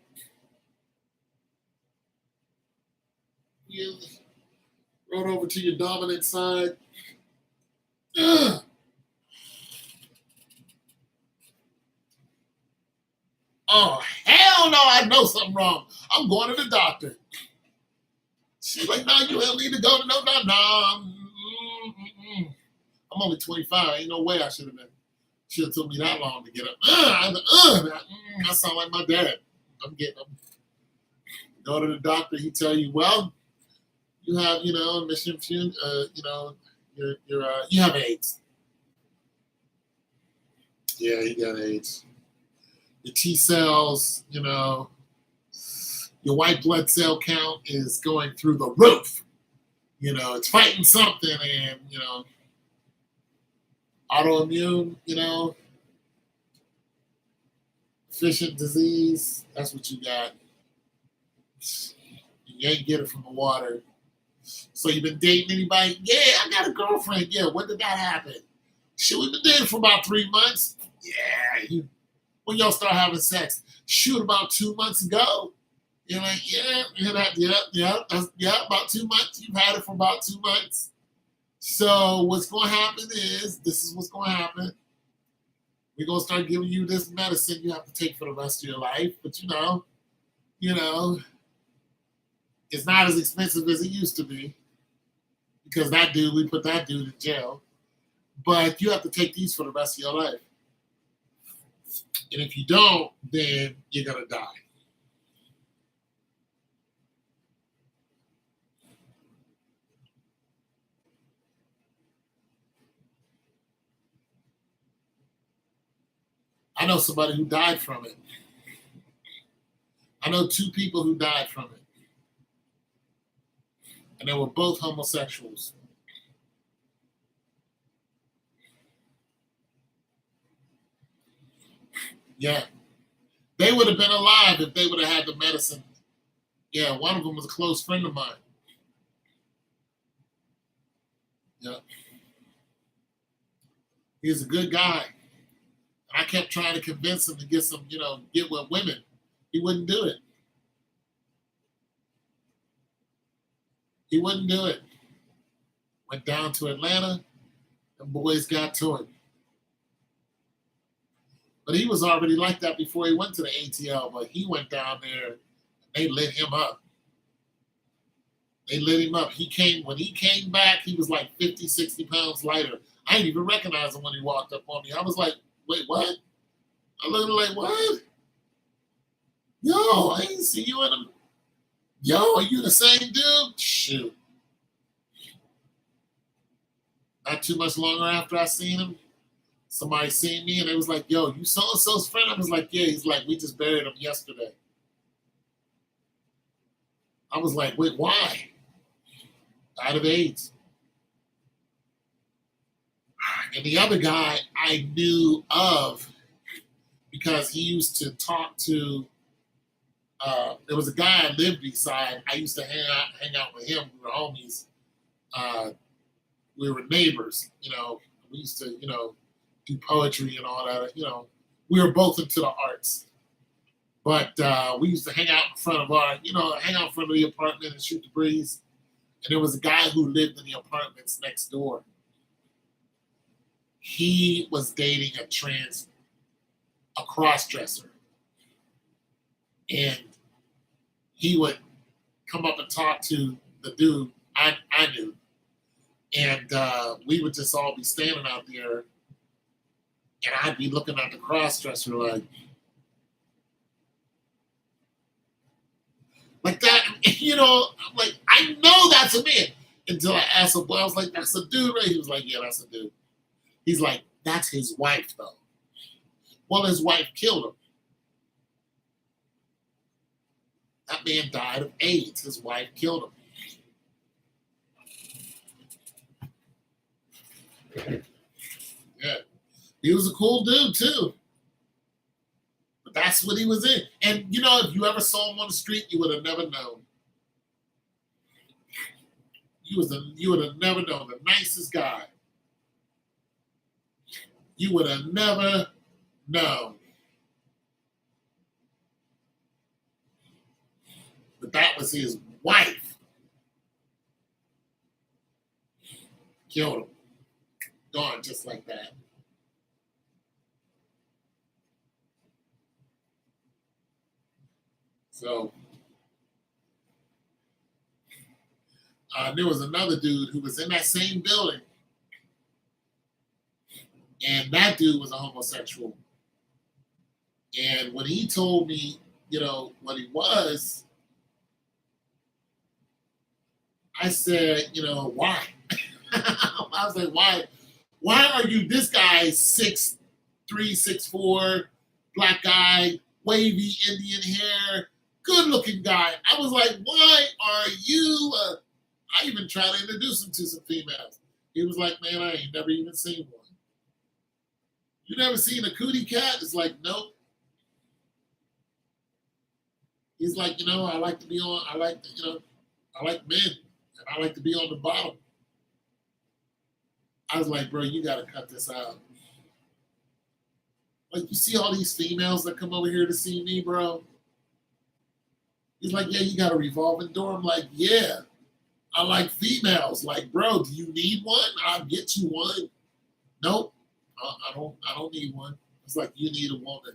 You run over to your dominant side. Ugh. Oh, hell no, I know something wrong. I'm going to the doctor. She's like, no, you don't need to go to no. I'm only 25. Ain't no way I should have been. Should have took me that long to get up. I sound like my dad. I'm getting them. Go to the doctor. He tell you, well, you have, mission, you have AIDS. Yeah, you got AIDS. Your T cells, your white blood cell count is going through the roof. It's fighting something, and autoimmune, efficient disease. That's what you got. You ain't get it from the water. So you've been dating anybody? Yeah, I got a girlfriend. Yeah, when did that happen? Shit, we've been dating for about 3 months. Yeah, when y'all start having sex? Shoot, about 2 months ago. You're like, about 2 months. You've had it for about 2 months. So what's going to happen is, this is what's going to happen. We're going to start giving you this medicine you have to take for the rest of your life. But it's not as expensive as it used to be, because we put that dude in jail. But you have to take these for the rest of your life. And if you don't, then you're going to die. I know somebody who died from it. I know 2 people who died from it. And they were both homosexuals. Yeah. They would have been alive if they would have had the medicine. Yeah, one of them was a close friend of mine. Yeah. He's a good guy. I kept trying to convince him to get some, get with women. He wouldn't do it. He wouldn't do it. Went down to Atlanta, and boys got to him. But he was already like that before he went to the ATL, but he went down there, and they lit him up. They lit him up. When he came back, he was like 50, 60 pounds lighter. I didn't even recognize him when he walked up on me. I was like, wait, what? I looked like, what? Yo, I didn't see you in him. Yo, are you the same dude? Shoot. Not too much longer after I seen him, somebody seen me and they was like, yo, you so-and-so's friend? I was like, yeah. He's like, we just buried him yesterday. I was like, wait, why? Died of AIDS. And the other guy I knew of because he used to talk to, there was a guy I lived beside. I used to hang out with him. We were homies. We were neighbors, We used to, do poetry and all that. We were both into the arts. But we used to hang out in front of the apartment and shoot the breeze. And there was a guy who lived in the apartments next door. He was dating a cross-dresser. And he would come up and talk to the dude I knew. And we would just all be standing out there. And I'd be looking at the cross-dresser like that, I'm like, I know that's a man. Until I asked him, I was like, that's a dude, right? He was like, yeah, that's a dude. He's like, that's his wife, though. Well, his wife killed him. That man died of AIDS. His wife killed him. Yeah. He was a cool dude, too. But that's what he was in. And, if you ever saw him on the street, you would have never known. You would have never known. The nicest guy. You would have never known. But that was his wife. Killed him. Gone just like that. So there was another dude who was in that same building, and that dude was a homosexual. And when he told me, what he was, I said, why? I was like, why? Why are you this guy 6'3", 6'4", black guy, wavy Indian hair, good looking guy? I was like, why are you? I even tried to introduce him to some females. He was like, man, I ain't never even seen one. You never seen a cootie cat? It's like, nope. He's like, I like to be on. I like, I like men, and I like to be on the bottom. I was like, bro, you got to cut this out. Like, you see all these females that come over here to see me, bro? He's like, yeah, you got a revolving door. I'm like, yeah, I like females. Like, bro, do you need one? I'll get you one. Nope, I don't need one. It's like, you need a woman.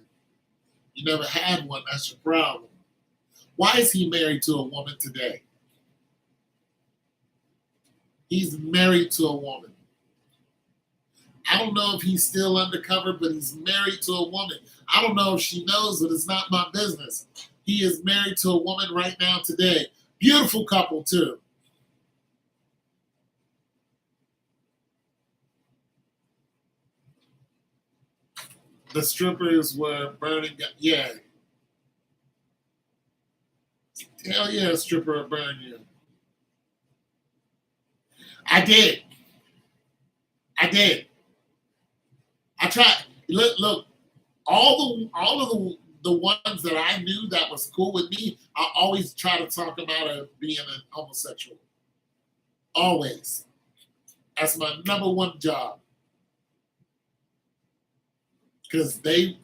You never had one. That's your problem. Why is he married to a woman today? He's married to a woman. I don't know if he's still undercover, but he's married to a woman. I don't know if she knows, but it's not my business. He is married to a woman right now today. Beautiful couple, too. The strippers were burning. Yeah. Hell yeah, a stripper will burn you. I did. I did. I tried. Look, all of the ones that I knew that was cool with me, I always try to talk them out of being a homosexual. Always. That's my number one job. Because they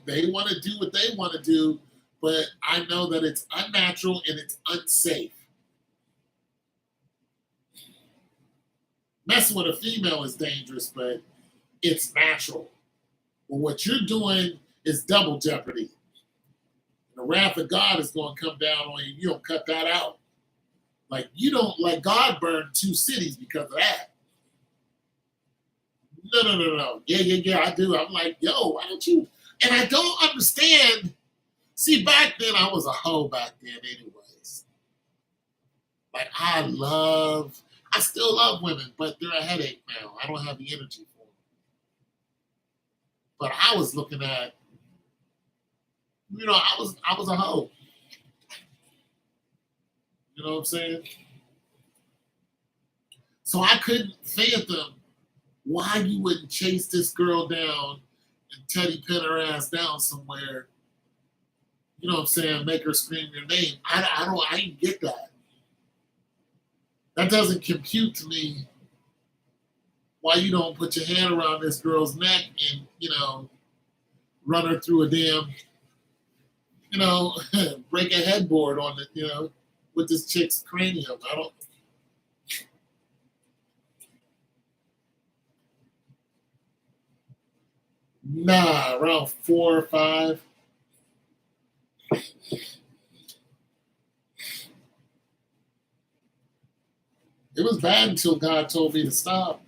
want to do what they want to do, but I know that it's unnatural and it's unsafe. Messing with a female is dangerous, but it's natural. But what you're doing is double jeopardy. The wrath of God is going to come down on you. You don't cut that out. Like, you don't let God burn 2 cities because of that. No. Yeah, I do. I'm like, yo, why don't you? And I don't understand. See, back then, I was a hoe back then anyways. Like, I still love women, but they're a headache now. I don't have the energy for them. But I was looking at, I was a hoe. You know what I'm saying? So I couldn't fathom why you wouldn't chase this girl down and Teddy pin her ass down somewhere. You know what I'm saying? Make her scream your name. I didn't get that. That doesn't compute to me why you don't put your hand around this girl's neck and, run her through a damn, break a headboard on it, with this chick's cranium. I don't. Nah, around 4 or 5. It was bad until God told me to stop.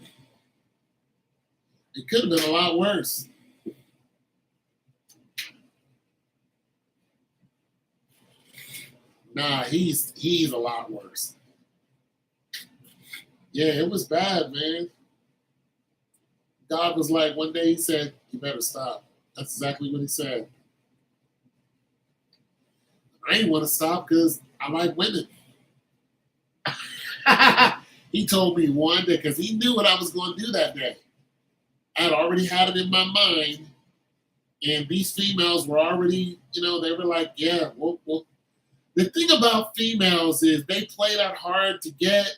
It could have been a lot worse. Nah, he's a lot worse. Yeah, it was bad, man. God was like, one day he said, you better stop. That's exactly what he said. I ain't want to stop because I like women. He told me one day because he knew what I was going to do that day. I had already had it in my mind. And these females were already, they were like, yeah, well. The thing about females is they play that hard to get,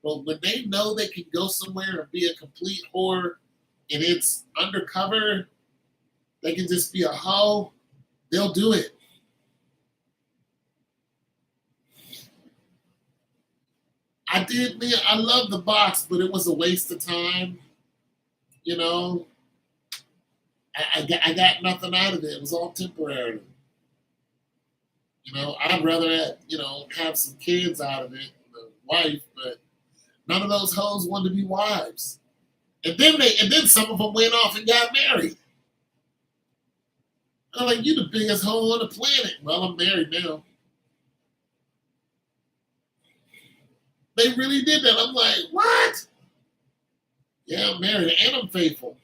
But when they know they can go somewhere and be a complete whore and it's undercover, they can just be a hoe, they'll do it. I love the box, but it was a waste of time. You know, I got nothing out of it. It was all temporary. I'd rather, have some kids out of it, the wife, but none of those hoes wanted to be wives. And then some of them went off and got married. I'm like, you the biggest hoe on the planet. Well, I'm married now. They really did that. I'm like, what? Yeah, I'm married and I'm faithful.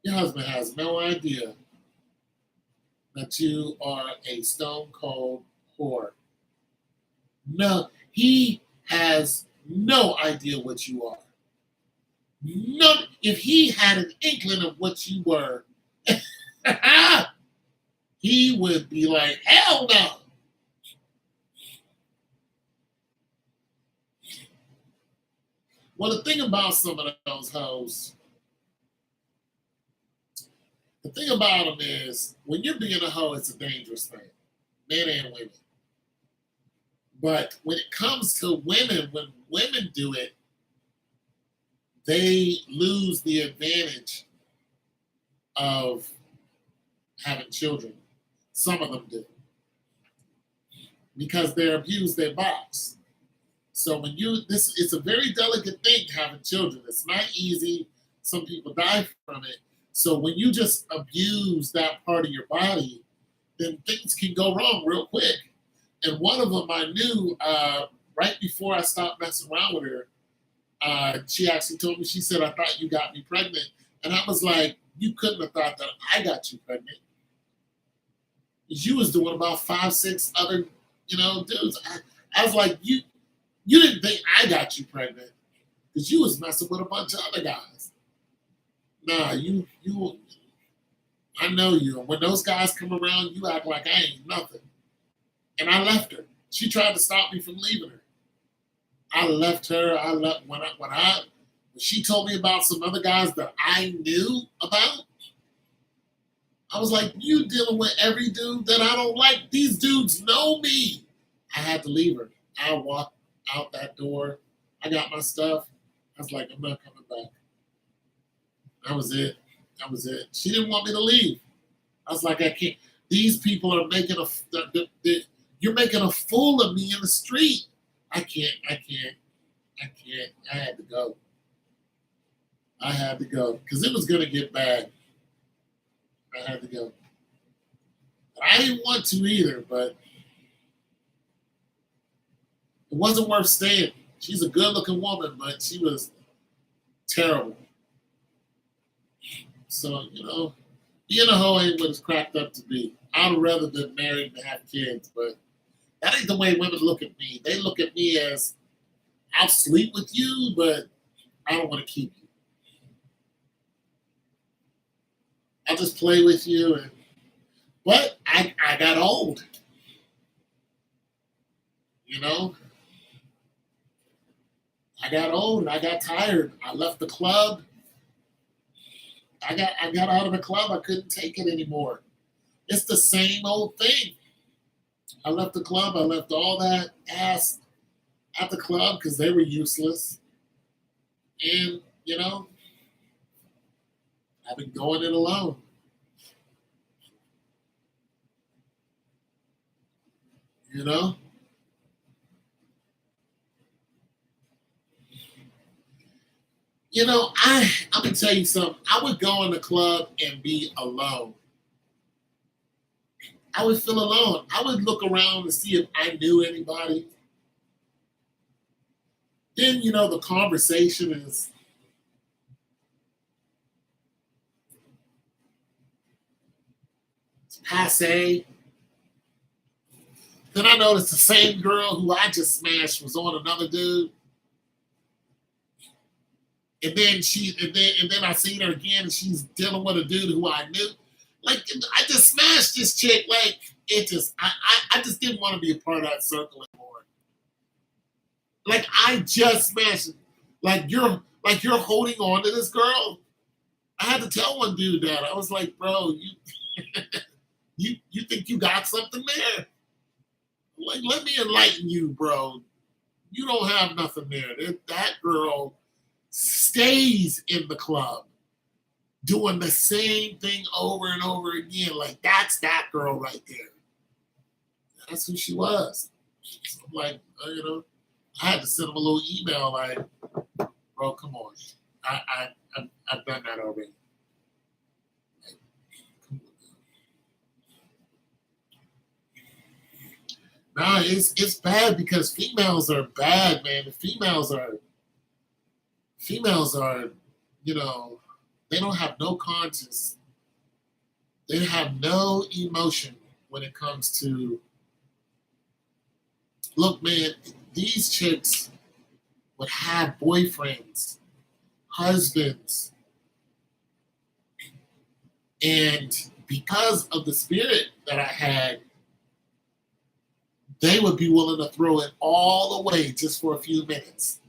Your husband has no idea that you are a stone cold whore. No, he has no idea what you are. No, if he had an inkling of what you were, he would be like, hell no. Well, the thing about some of those hoes, the thing about them is when you're being a hoe, it's a dangerous thing. Men and women. But when it comes to women, when women do it, they lose the advantage of having children. Some of them do. Because they abuse their box. So it's a very delicate thing having children. It's not easy. Some people die from it. So when you just abuse that part of your body, then things can go wrong real quick. And one of them I knew right before I stopped messing around with her. She actually told me, she said, I thought you got me pregnant. And I was like, you couldn't have thought that I got you pregnant. Because you was doing about 5, 6 other, dudes. I was like, you didn't think I got you pregnant because you was messing with a bunch of other guys. Nah, I know you. And when those guys come around, you act like I ain't nothing. And I left her. She tried to stop me from leaving her. I left her. I left when she told me about some other guys that I knew about. I was like, you dealing with every dude that I don't like. These dudes know me. I had to leave her. I walked out that door. I got my stuff. I was like, I'm not coming back. That was it. That was it. She didn't want me to leave. I was like, I can't. These people are making you're making a fool of me in the street. I can't. I had to go. I had to go because it was going to get bad. I had to go. I didn't want to either, but it wasn't worth staying. She's a good-looking woman, but she was terrible. So, being a hoe ain't what it's cracked up to be. I'd rather been married than have kids, but that ain't the way women look at me. They look at me as, I'll sleep with you, but I don't want to keep you. I'll just play with you. But I got old. I got old. I got tired. I left the club. I got out of the club. I couldn't take it anymore. It's the same old thing. I left the club. I left all that ass at the club because they were useless. And, I've been going it alone. I'm gonna tell you something. I would go in the club and be alone. I would feel alone. I would look around to see if I knew anybody. Then, the conversation is passe. Then I noticed the same girl who I just smashed was on another dude. And then I seen her again and she's dealing with a dude who I knew. Like, I just smashed this chick. Like, I just didn't want to be a part of that circle anymore. Like I just smashed it. Like you're holding on to this girl. I had to tell one dude that. I was like, bro, you think you got something there? Like, let me enlighten you, bro. You don't have nothing there. That girl stays in the club doing the same thing over and over again. Like that's that girl right there. That's who she was. So I'm like, I had to send him a little email like, bro, come on. I've done that already. Like, nah, it's bad because females are bad, man. The females are, you know, they don't have no conscience. They have no emotion when it comes to look, man, these chicks would have boyfriends, husbands, and because of the spirit that I had, they would be willing to throw it all away just for a few minutes.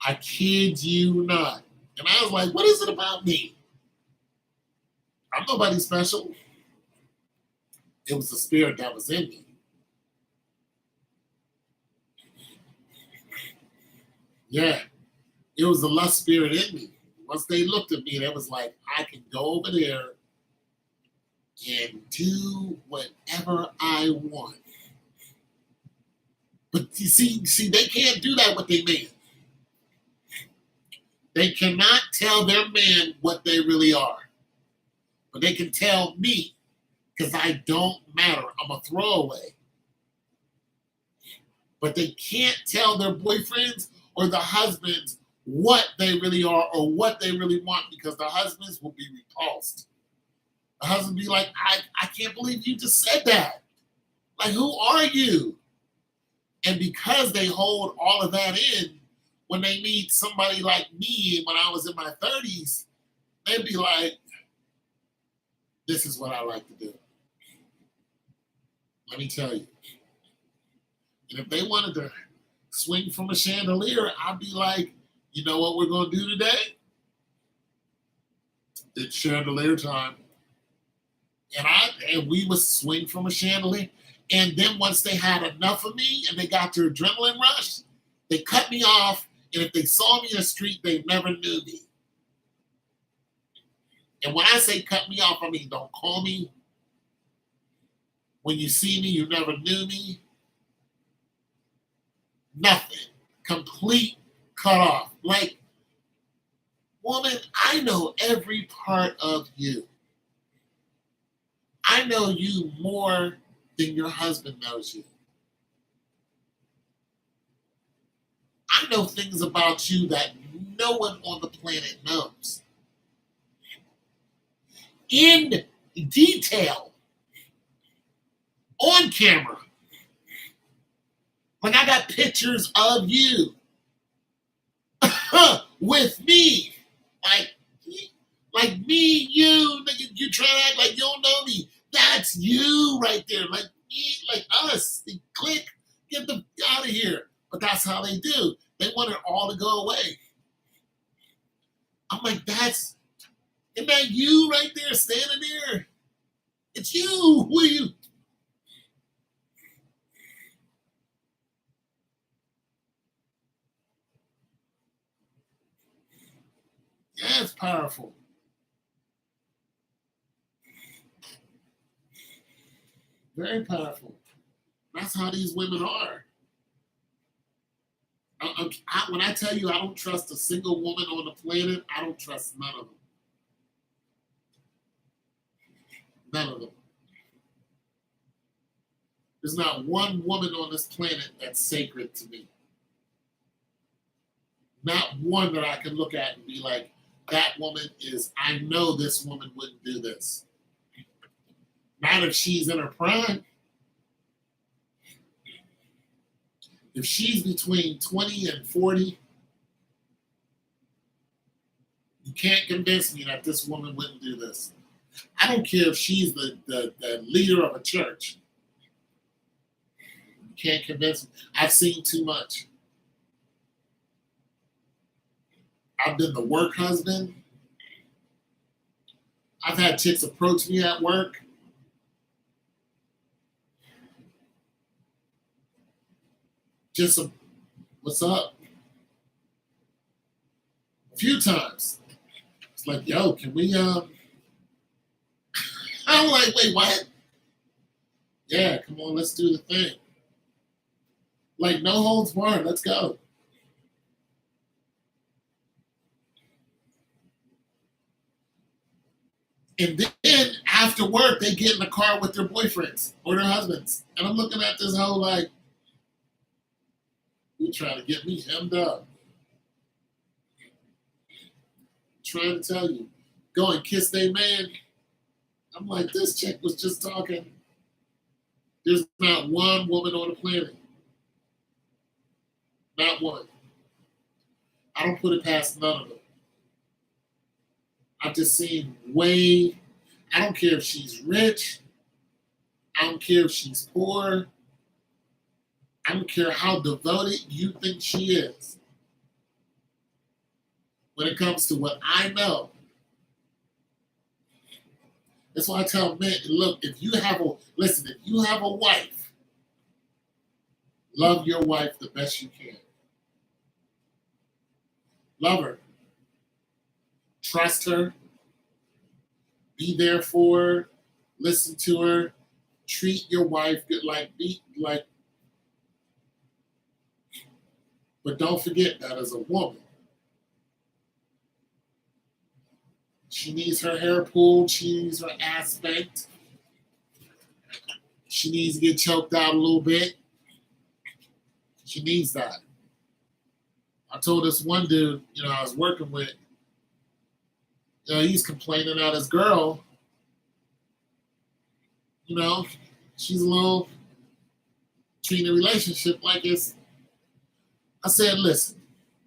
I kid you not. And I was like, what is it about me? I'm nobody special. It was the spirit that was in me. Yeah, it was the lust spirit in me. Once they looked at me, they was like, I can go over there and do whatever I want. But you see, they can't do that with their man. They cannot tell their man what they really are. But they can tell me because I don't matter. I'm a throwaway. But they can't tell their boyfriends or the husbands what they really are or what they really want because the husbands will be repulsed. The husband be like, I can't believe you just said that. Like, who are you? And because they hold all of that in, when they meet somebody like me when I was in my 30s, they'd be like, this is what I like to do. Let me tell you. And if they wanted to swing from a chandelier, I'd be like, you know what we're going to do today? It's chandelier time. And we would swing from a chandelier. And then once they had enough of me and they got their adrenaline rush, they cut me off. And if they saw me in the street, they never knew me. And when I say cut me off, I mean don't call me. When you see me, you never knew me. Nothing. Complete cut off. Like, woman, I know every part of you. I know you more than your husband knows you. I know things about you that no one on the planet knows. In detail, on camera. Like I got pictures of you with me. Like me, you try to act like you don't know me. That's you right there. Like me, like us. They click, get them out of here. But that's how they do. They want it all to go away. I'm like, isn't that you right there standing there? It's you. Who are you? Yeah, it's powerful. Very powerful. That's how these women are. When I tell you I don't trust a single woman on the planet, I don't trust none of them. None of them. There's not one woman on this planet that's sacred to me. Not one that I can look at and be like, that woman is, I know this woman wouldn't do this. Not if she's in her prime. If she's between 20 and 40, you can't convince me that this woman wouldn't do this. I don't care if she's the leader of a church. You can't convince me. I've seen too much. I've been the work husband. I've had chicks approach me at work. Just a, what's up? A few times. It's like, yo, can we I'm like, wait, what? Yeah, come on, let's do the thing. Like, no holds barred, let's go. And then after work, they get in the car with their boyfriends or their husbands. And I'm looking at this whole like, you trying to get me hemmed up. Trying to tell you, go and kiss their man. I'm like, this chick was just talking. There's not one woman on the planet. Not one. I don't put it past none of them. I've just seen way, I don't care if she's rich. I don't care if she's poor. I don't care how devoted you think she is. When it comes to what I know, that's why I tell men, look, if you have a wife, love your wife the best you can. Love her. Trust her. Be there for her. Listen to her. Treat your wife good, but don't forget that as a woman, she needs her hair pulled. She needs her ass spanked. She needs to get choked out a little bit. She needs that. I told this one dude, I was working with, he's complaining that his girl, she's a little treating the relationship like it's. I said, listen,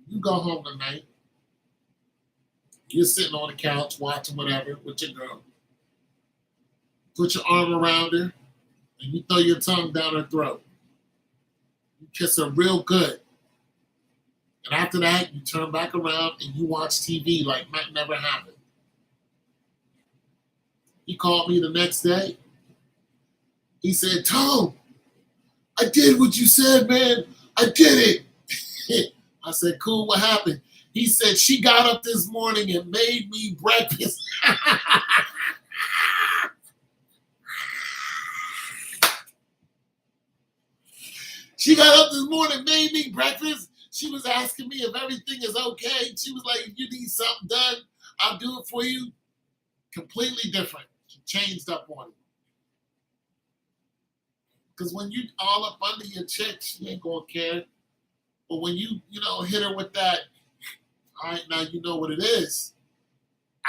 you go home tonight. You're sitting on the couch watching whatever with your girl. Put your arm around her and you throw your tongue down her throat. You kiss her real good. And after that, you turn back around and you watch TV like that never happened. He called me the next day. He said, Tom, I did what you said, man. I did it. I said, cool, what happened? He said, she got up this morning and made me breakfast. She got up this morning, made me breakfast. She was asking me if everything is okay. She was like, if you need something done, I'll do it for you. Completely different. She changed up on it. Because when you all up under your chick, she ain't going to care. But when you hit her with that, all right, now you know what it is.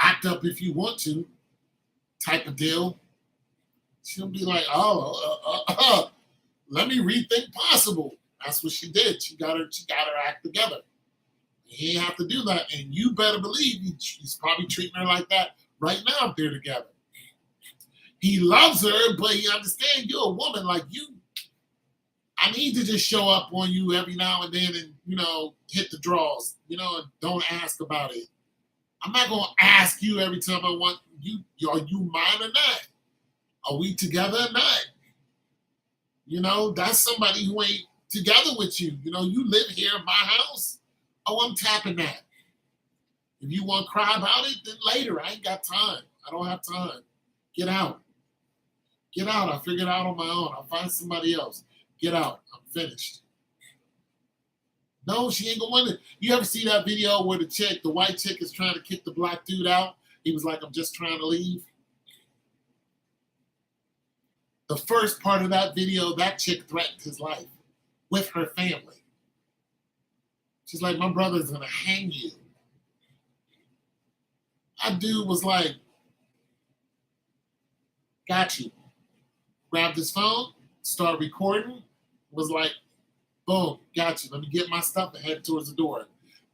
Act up if you want to, type of deal. She'll be like, let me rethink possible. That's what she did. She got her act together. He ain't have to do that. And you better believe he's probably treating her like that right now if they're together. He loves her, but he understands you're a woman like you. I need to just show up on you every now and then and, hit the draws, and don't ask about it. I'm not going to ask you every time I want you, are you mine or not? Are we together or not? That's somebody who ain't together with you. You live here in my house. Oh, I'm tapping that. If you want to cry about it, then later. I ain't got time. I don't have time. Get out. Get out. I figured it out on my own. I'll find somebody else. Get out. I'm finished. No, she ain't gonna want it. You ever see that video where the white chick is trying to kick the black dude out? He was like, I'm just trying to leave. The first part of that video, that chick threatened his life with her family. She's like, my brother's gonna hang you. That dude was like, got you. Grabbed his phone, started recording, was like, boom, got you. Let me get my stuff and head towards the door.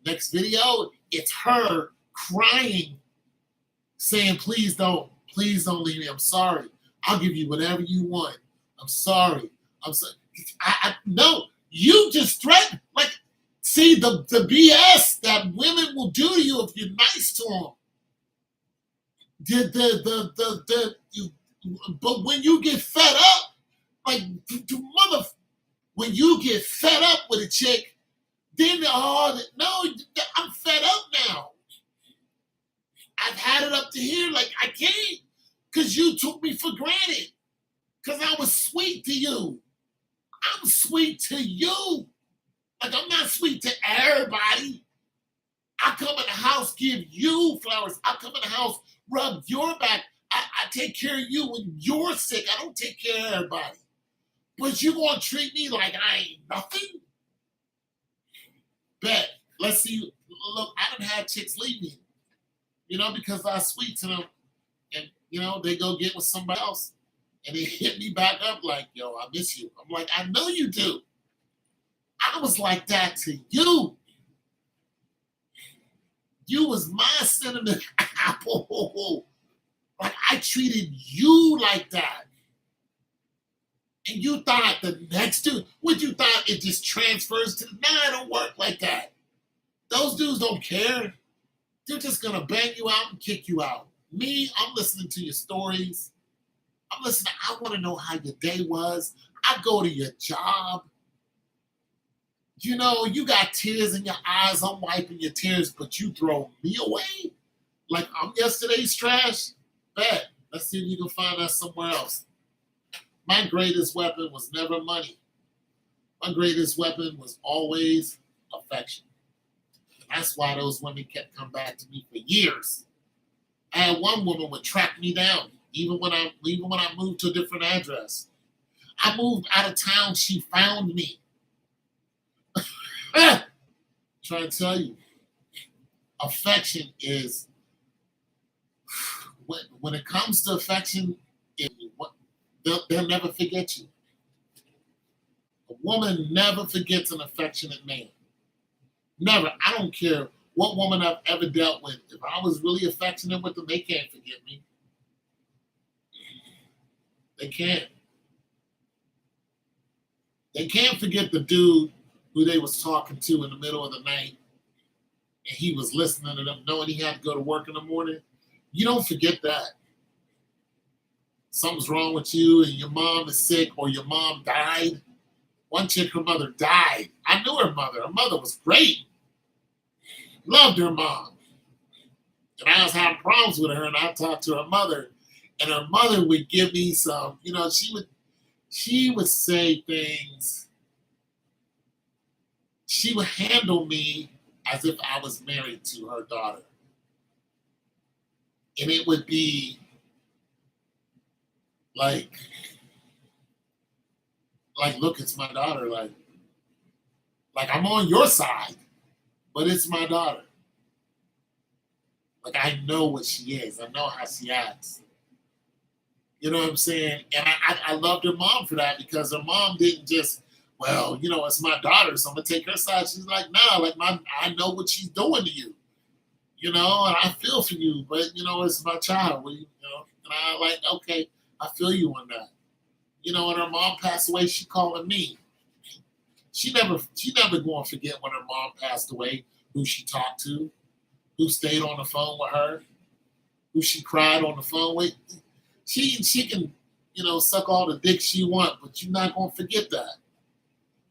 Next video, it's her crying, saying, please don't leave me. I'm sorry. I'll give you whatever you want. I'm sorry. No, you just threaten. Like, see the BS that women will do to you if you're nice to them. You, but when you get fed up, like mother, when you get fed up with a chick, then no, I'm fed up now. I've had it up to here. Like I can't, cause you took me for granted. Cause I was sweet to you. I'm sweet to you. Like I'm not sweet to everybody. I come in the house, give you flowers. I come in the house, rub your back. I take care of you when you're sick. I don't take care of everybody. But you gonna treat me like I ain't nothing? Bet. Let's see. Look, I done had chicks leave me, because I was sweet to them. And, they go get with somebody else. And they hit me back up like, yo, I miss you. I'm like, I know you do. I was like that to you. You was my cinnamon apple. Like I treated you like that. And you thought the next dude, what you thought it just transfers to nah, it don't work like that. Those dudes don't care. They're just gonna bang you out and kick you out. Me, I'm listening to your stories. I'm listening, I want to know how your day was. I go to your job. You got tears in your eyes. I'm wiping your tears, but you throw me away? Like I'm yesterday's trash? Bet. Let's see if you can find that somewhere else. My greatest weapon was never money. My greatest weapon was always affection. That's why those women kept coming back to me for years. I had one woman would track me down, even when I moved to a different address. I moved out of town, she found me. Trying to tell you, affection is when it comes to affection, they'll never forget you. A woman never forgets an affectionate man. Never. I don't care what woman I've ever dealt with. If I was really affectionate with them, they can't forget me. They can't. They can't forget the dude who they was talking to in the middle of the night and he was listening to them knowing he had to go to work in the morning. You don't forget that. Something's wrong with you and your mom is sick or your mom died. One chick, her mother died. I knew her mother. Her mother was great. Loved her mom. And I was having problems with her and I talked to her mother and her mother would give me some, she would say things. She would handle me as if I was married to her daughter. And it would be like look, it's my daughter. Like I'm on your side, but it's my daughter. Like I know what she is. I know how she acts. You know what I'm saying? And I loved her mom for that because her mom didn't just, well, it's my daughter, so I'm gonna take her side. She's like, nah, I know what she's doing to you, and I feel for you, but it's my child, and I like, okay, I feel you on that. When her mom passed away, she calling me. She never gonna forget when her mom passed away, who she talked to, who stayed on the phone with her, who she cried on the phone with. She can, suck all the dick she want, but you're not gonna forget that.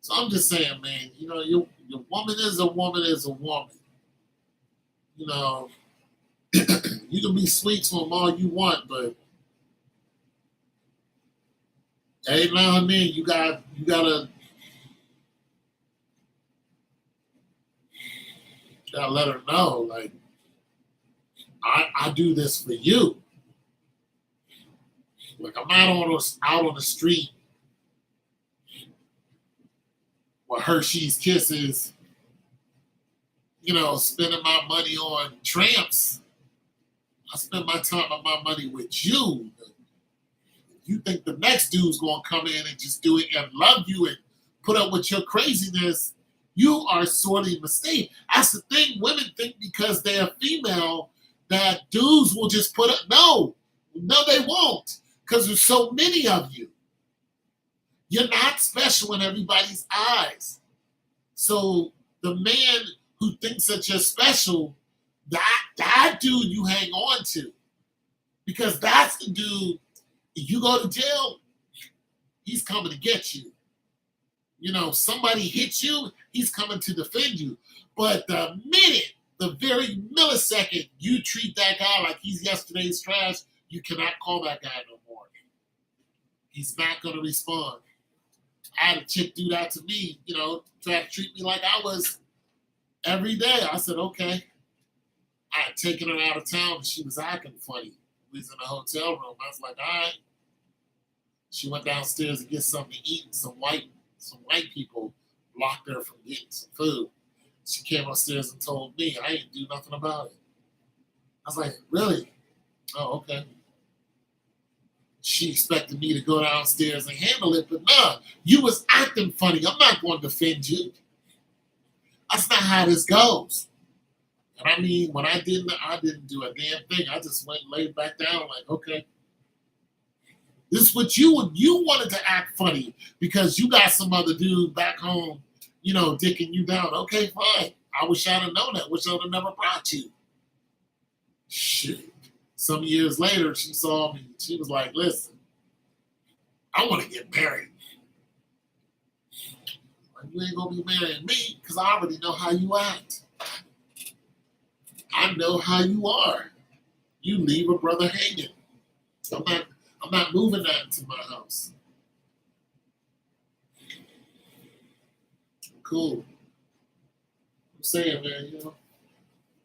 So I'm just saying, man, your woman is a woman is a woman. You can be sweet to them all you want, but every now and then you gotta let her know, like, I do this for you. Like I'm out on the street with Hershey's Kisses, spending my money on tramps. I spend my time and my money with you. You think the next dude's gonna come in and just do it and love you and put up with your craziness? You are sorely mistaken. That's the thing. Women think because they're female that dudes will just put up. No, they won't. Because there's so many of you. You're not special in everybody's eyes. So the man who thinks that you're special, that dude you hang on to. Because that's the dude, if you go to jail, he's coming to get you. Somebody hits you, he's coming to defend you. But the very millisecond you treat that guy like he's yesterday's trash, you cannot call that guy no more. He's not going to respond. I had a chick do that to me, try to treat me like I was every day. I said, okay. I had taken her out of town and she was acting funny. We was in a hotel room. I was like, all right. She went downstairs to get something to eat, and some white people blocked her from getting some food. She came upstairs and told me. I didn't do nothing about it. I was like, really? Oh, okay. She expected me to go downstairs and handle it, but no, you was acting funny. I'm not going to defend you. That's not how this goes. And I mean, when I didn't do a damn thing. I just went and laid back down like, okay. This is what you wanted to act funny because you got some other dude back home, dicking you down. Okay, fine. I wish I'd have known that. Wish I'd have never brought you. Shit. Some years later, she saw me. She was like, listen, I want to get married. You ain't going to be marrying me because I already know how you act. I know how you are. You leave a brother hanging. I'm not moving that into my house. Cool. I'm saying, man,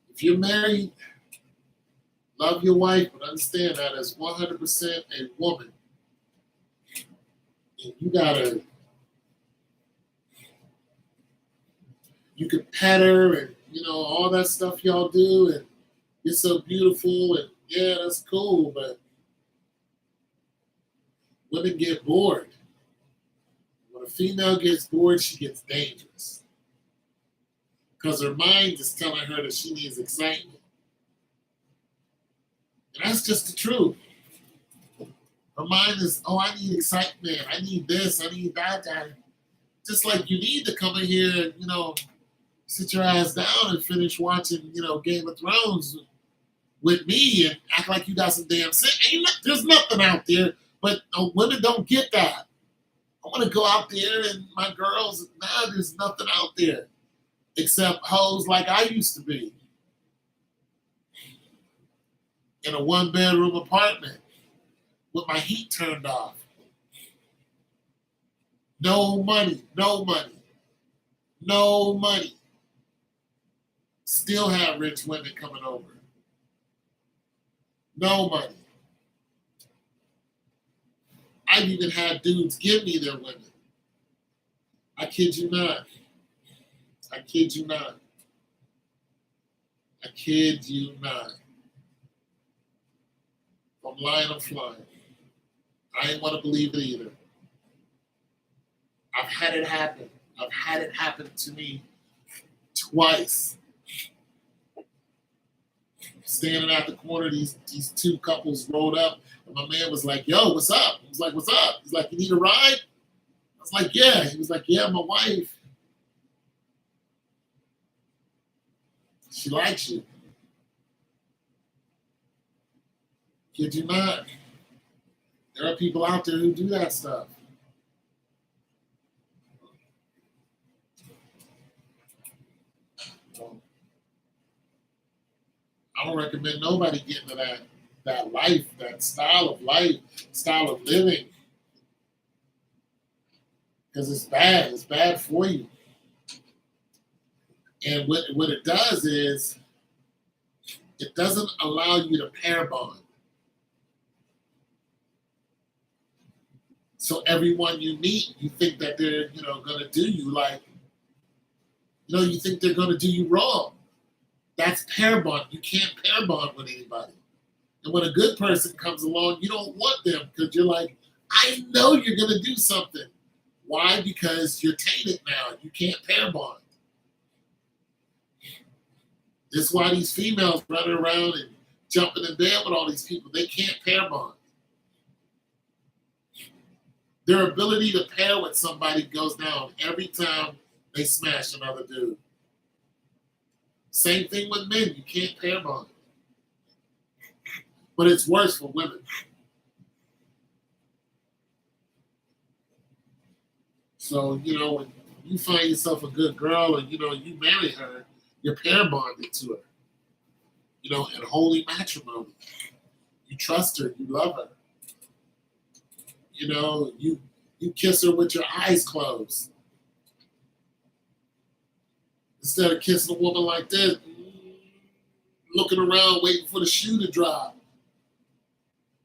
if you're married, love your wife, but understand that as 100% a woman. And you can pet her and, all that stuff y'all do, and you're so beautiful, and yeah, that's cool, but women get bored. When a female gets bored, she gets dangerous. Because her mind is telling her that she needs excitement. And that's just the truth. Her mind is, I need excitement. I need this. I need that. Just like you need to come in here and, sit your ass down and finish watching, Game of Thrones with me and act like you got some damn sense. There's nothing out there, but women don't get that. I want to go out there and my girls, there's nothing out there except hoes like I used to be in a 1-bedroom apartment with my heat turned off. No money. Still have rich women coming over. No money. I've even had dudes give me their women. I kid you not. If I'm lying, I'm flying. I ain't want to believe it either. I've had it happen to me twice. Standing at the corner, these two couples rolled up, and my man was like, yo, what's up? I was like, what's up? He's like, you need a ride? I was like, yeah. He was like, yeah, my wife. She likes you. Kid you not. There are people out there who do that stuff. I don't recommend nobody getting to that life, that style of life, style of living. Because it's bad. It's bad for you. And what it does is it doesn't allow you to pair bond. So everyone you meet, you think that they're, going to do you like, you think they're going to do you wrong. That's pair bond. You can't pair bond with anybody. And when a good person comes along, you don't want them because you're like, I know you're going to do something. Why? Because you're tainted now. You can't pair bond. This is why these females running around and jumping in bed with all these people. They can't pair bond. Their ability to pair with somebody goes down every time they smash another dude. Same thing with men. You can't pair bond. But it's worse for women. So, when you find yourself a good girl and, you marry her, you're pair bonded to her, in holy matrimony. You trust her, you love her. You kiss her with your eyes closed. Instead of kissing a woman like this, looking around waiting for the shoe to drop.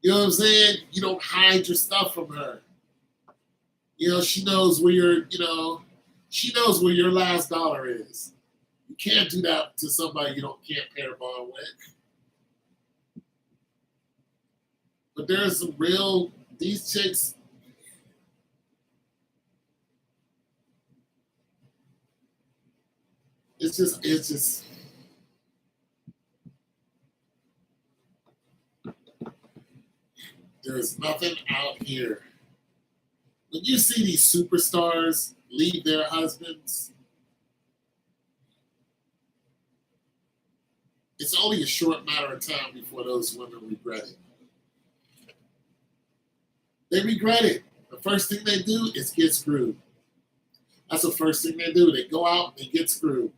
You know what I'm saying? You don't hide your stuff from her. She knows where she knows where your last dollar is. You can't do that to somebody you can't pair bond with. But there's some these chicks, it's just there's nothing out here. When you see these superstars leave their husbands, it's only a short matter of time before those women regret it. They regret it. The first thing they do is get screwed. That's the first thing they do. They go out and they get screwed.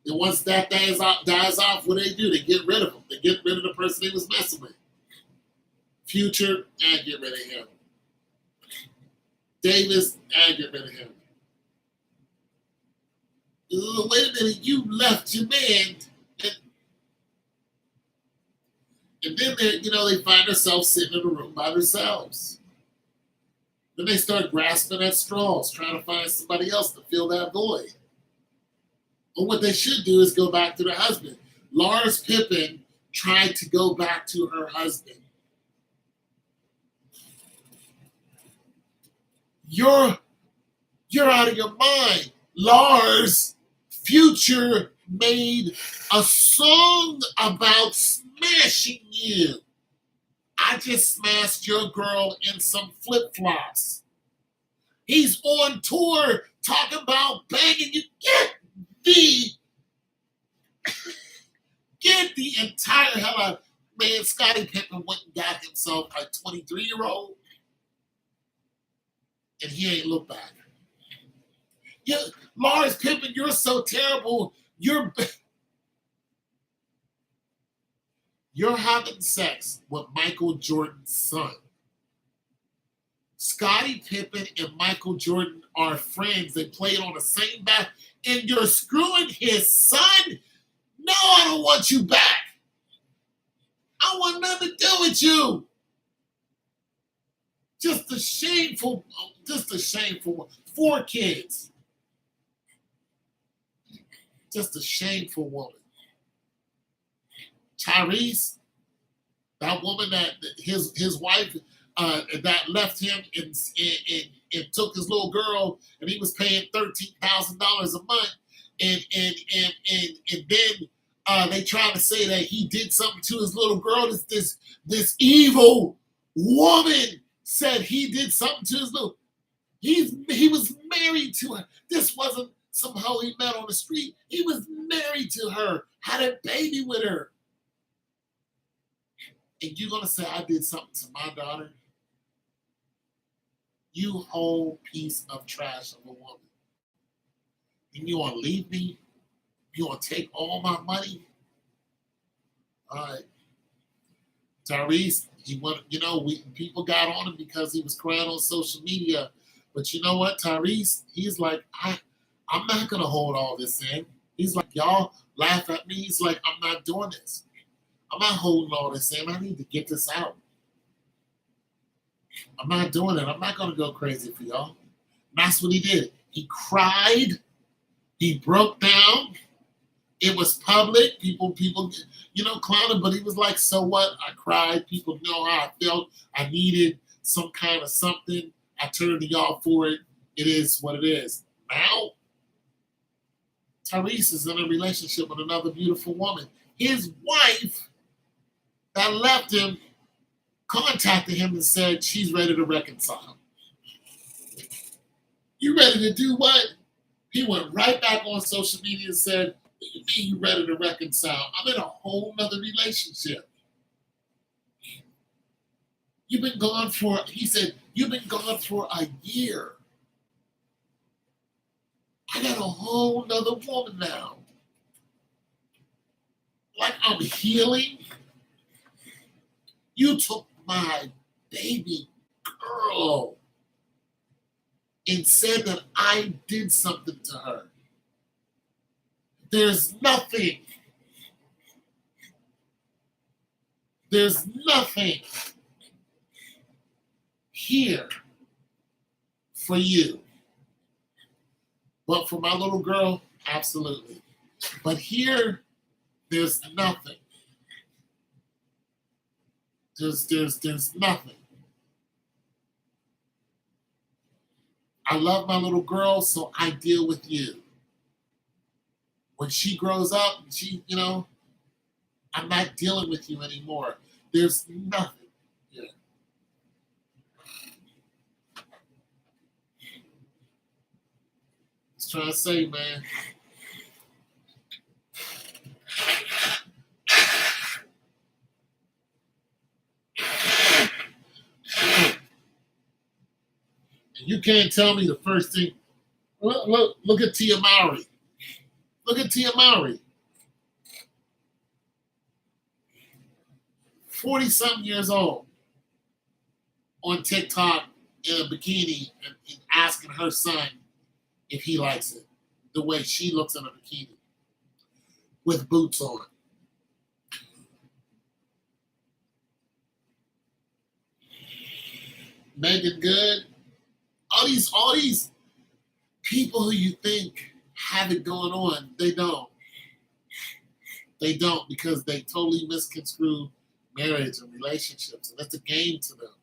And once that dies off, what do? They get rid of them. They get rid of the person they was messing with. Future, and get rid of him. Davis, and get rid of him. Wait a minute, you left your man. And then they find themselves sitting in a room by themselves. Then they start grasping at straws, trying to find somebody else to fill that void. But what they should do is go back to their husband. Lars Pippen tried to go back to her husband. You're out of your mind. Lars, Future made a song about smashing you. I just smashed your girl in some flip-flops. He's on tour talking about banging you. Get the entire hell out. Man, Scottie Pippen went and got himself a 23-year-old, and he ain't looked back. Yeah, Lars Pippen, you're so terrible. You're having sex with Michael Jordan's son. Scottie Pippen and Michael Jordan are friends. They played on the same bat, and you're screwing his son? No, I don't want you back. I want nothing to do with you. Just a shameful 4 kids. Just a shameful woman. Tyrese, that woman that his wife that left him and took his little girl, and he was paying $13,000 a month, and then they trying to say that he did something to his little girl. This evil woman said he did something to his little. He was married to her. This wasn't somehow he met on the street. He was married to her, had a baby with her. And you're going to say, I did something to my daughter? You whole piece of trash of a woman. And you want to leave me? You want to take all my money? All right. Tyrese, people got on him because he was crying on social media. But you know what, Tyrese? He's like, I'm not going to hold all this in. He's like, y'all laugh at me. He's like, I'm not doing this. I'm not holding all this in. I need to get this out. I'm not doing it. I'm not going to go crazy for y'all. And that's what he did. He cried. He broke down. It was public. People, clowning, but he was like, so what? I cried. People know how I felt. I needed some kind of something. I turned to y'all for it. It is what it is. Now, Tyrese is in a relationship with another beautiful woman. His wife that left him contacted him and said she's ready to reconcile. You ready to do what? He went right back on social media and said, what do you mean you ready to reconcile? I'm in a whole nother relationship. He said, you've been gone for a year. I got a whole nother woman now. Like I'm healing. You took my baby girl and said that I did something to her. There's nothing here for you. But for my little girl, absolutely. But here, there's nothing. There's nothing. I love my little girl, so I deal with you. When she grows up, I'm not dealing with you anymore. There's nothing here. I was trying to say, man. You can't tell me the first thing. Look at Tia Mowry. Look at Tia Mowry. 40-something years old on TikTok in a bikini and asking her son if he likes it. The way she looks in a bikini with boots on. Megan Good. All these people who you think have it going on, they don't. They don't, because they totally misconstrue marriage and relationships, and that's a game to them.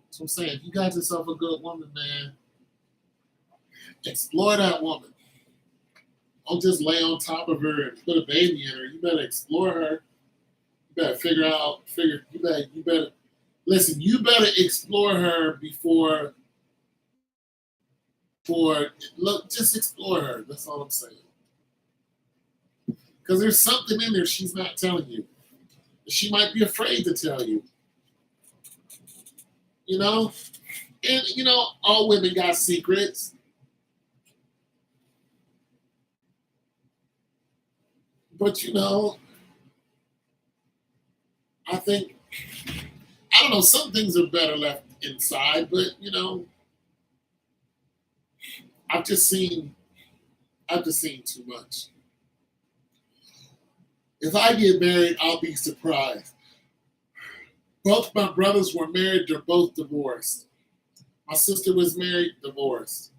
That's what I'm saying. If you got yourself a good woman, man, explore that woman. Don't just lay on top of her and put a baby in her. You better explore her. You better listen, you better explore her before just explore her. That's all I'm saying. Because there's something in there she's not telling you. She might be afraid to tell you. And all women got secrets. But I think, I don't know, some things are better left inside, but I've just seen too much. If I get married, I'll be surprised. Both my brothers were married, they're both divorced. My sister was married, divorced.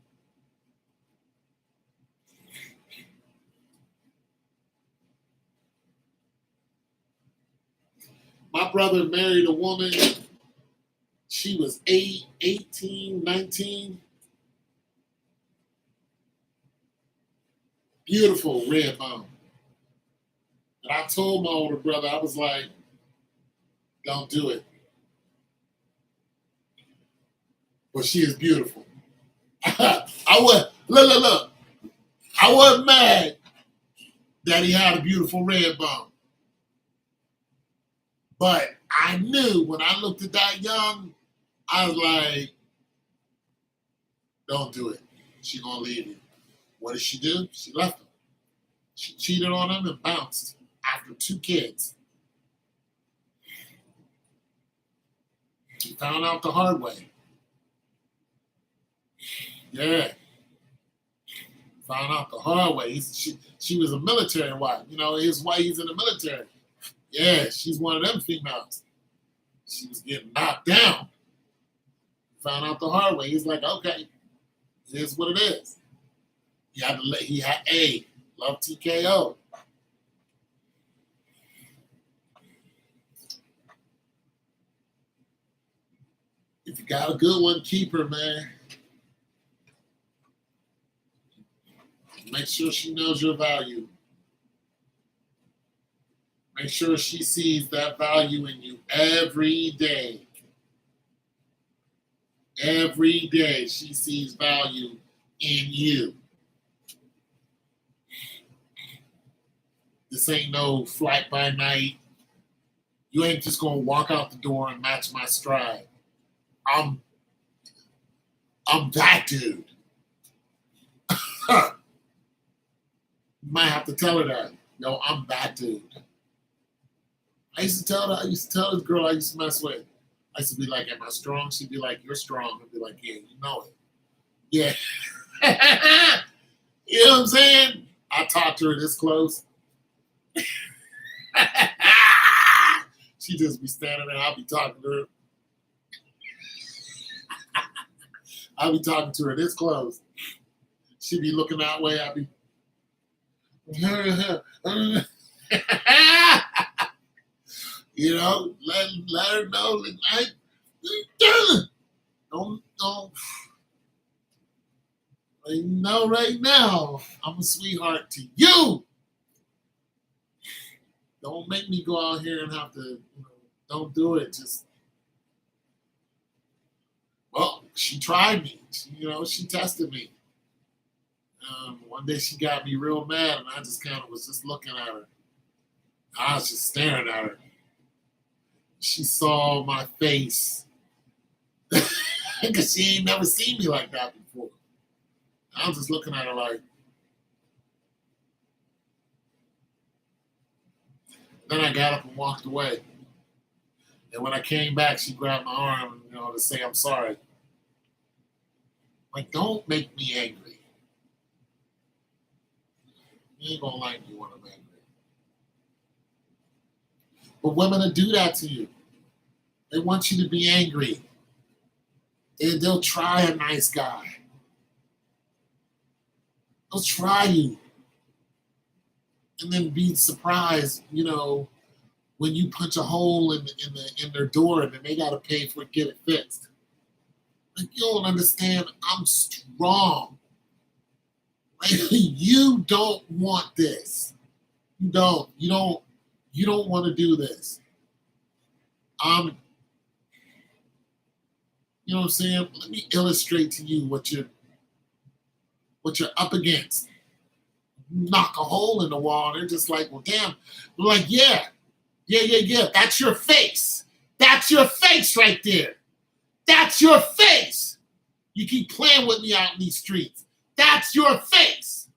My brother married a woman, she was 18, 19. Beautiful red bone. And I told my older brother, I was like, don't do it. But she is beautiful. Look. I wasn't mad that he had a beautiful red bone. But I knew when I looked at that young, I was like, don't do it. She's going to leave you. What did she do? She left him. She cheated on him and bounced after 2 kids. He found out the hard way. Yeah. Found out the hard way. She was a military wife. His wife, he's in the military. Yeah, she's one of them females. She was getting knocked down. Found out the hard way. He's like, okay, here's what it is. He had love TKO. If you got a good one, keep her, man. Make sure she knows your value. Make sure she sees that value in you every day. Every day she sees value in you. This ain't no flight by night. You ain't just gonna walk out the door and match my stride. I'm that dude. You might have to tell her that. No, I'm that dude. I used to tell this girl I used to mess with. I used to be like, am I strong? She'd be like, you're strong. I'd be like, yeah, you know it. Yeah. You know what I'm saying? I talked to her this close. She just be standing there. I'll be talking to her. I'll be talking to her this close. She'd be looking that way. I'd be. You know, let her know that don't you know right now I'm a sweetheart to you. Don't make me go out here and have to, don't do it. Just, well, she tried me. She tested me. One day she got me real mad, and I just kind of was just looking at her. I was just staring at her. She saw my face because she ain't never seen me like that before. I was just looking at her like. Then I got up and walked away. And when I came back, she grabbed my arm, to say I'm sorry. Like, don't make me angry. You ain't gonna like me when I'm angry. But women will do that to you. They want you to be angry. They'll try a nice guy. They'll try you. And then be surprised, when you punch a hole in their door and then they gotta pay for it, get it fixed. Like, you don't understand, I'm strong. Like, you don't want this. You don't want to do this. You know what I'm saying? Let me illustrate to you what you're up against. Knock a hole in the wall, and they're just like, well, damn. They're like, yeah. That's your face. That's your face right there. That's your face. You keep playing with me out in these streets. That's your face.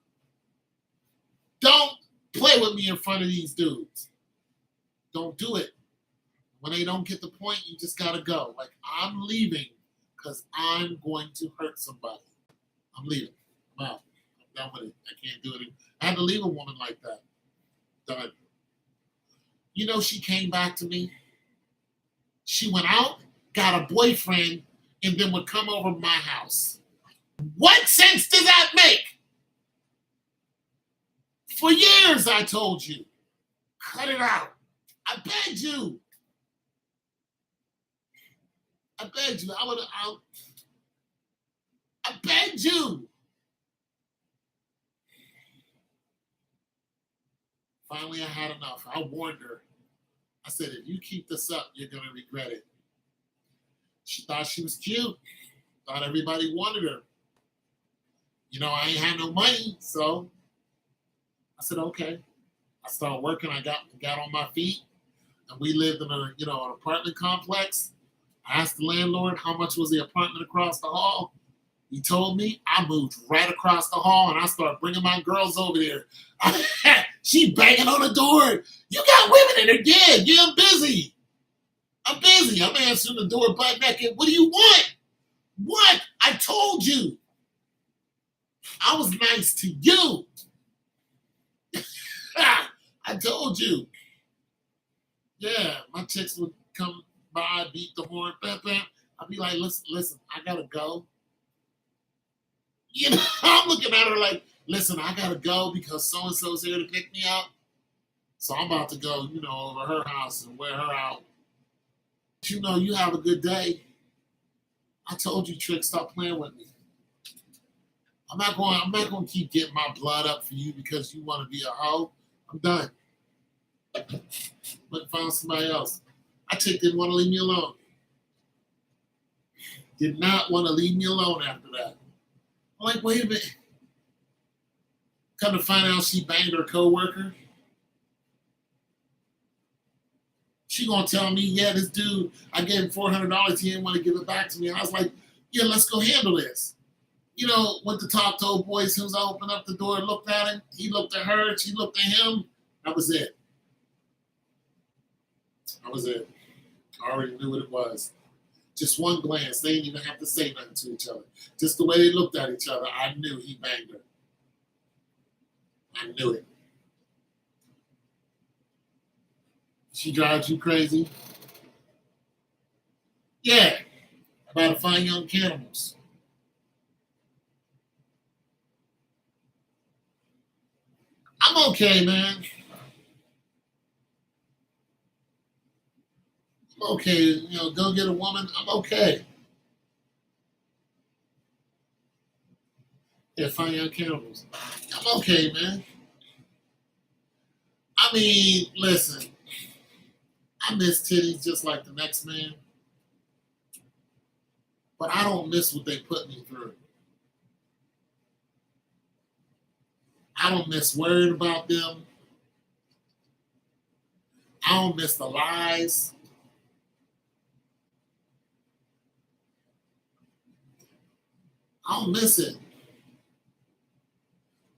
Don't play with me in front of these dudes. Don't do it. When they don't get the point, you just gotta go. Like, I'm leaving because I'm going to hurt somebody. I'm leaving. I'm out. I'm done with it. I can't do it. I had to leave a woman like that. Done. She came back to me. She went out, got a boyfriend, and then would come over to my house. What sense does that make? For years, I told you, cut it out. I begged you. I begged you. I begged you. Finally, I had enough. I warned her. I said, if you keep this up, you're going to regret it. She thought she was cute. Thought everybody wanted her. I ain't had no money, so I said, okay. I started working. I got on my feet, and we lived in an apartment complex. I asked the landlord how much was the apartment across the hall. He told me. I moved right across the hall, and I started bringing my girls over there. She banging on the door. You got women in there? Yeah, I'm busy. I'm answering the door butt naked. What do you want? What? I told you. I was nice to you. I told you. Yeah, my chicks would come by, beat the horn, bam, bam. I'd be like, listen, I gotta go. I'm looking at her like, listen, I gotta go because so-and-so's here to pick me up. So I'm about to go, over her house and wear her out. But you have a good day. I told you, Trick, stop playing with me. I'm not going to keep getting my blood up for you because you want to be a hoe. I'm done. Went and found somebody else. I chick didn't want to leave me alone. Did not want to leave me alone after that. I'm like, wait a minute. Come to find out she banged her coworker. She gonna tell me, yeah, this dude, I gave him $400, he didn't want to give it back to me. And I was like, yeah, let's go handle this. You know, went to talk to old boy. As soon as I opened up the door and looked at him, he looked at her, she looked at him. That was it. That was it. I already knew what it was. Just one glance. They didn't even have to say nothing to each other. Just the way they looked at each other, I knew he banged her. I knew it. She drives you crazy? Yeah. About to find young cannibals. I'm okay, man. I'm okay. You know, go get a woman. I'm okay. Yeah, find young cannibals. I'm okay, man. I mean, listen, I miss titties just like the next man, but I don't miss what they put me through. I don't miss worrying about them. I don't miss the lies. I don't miss it.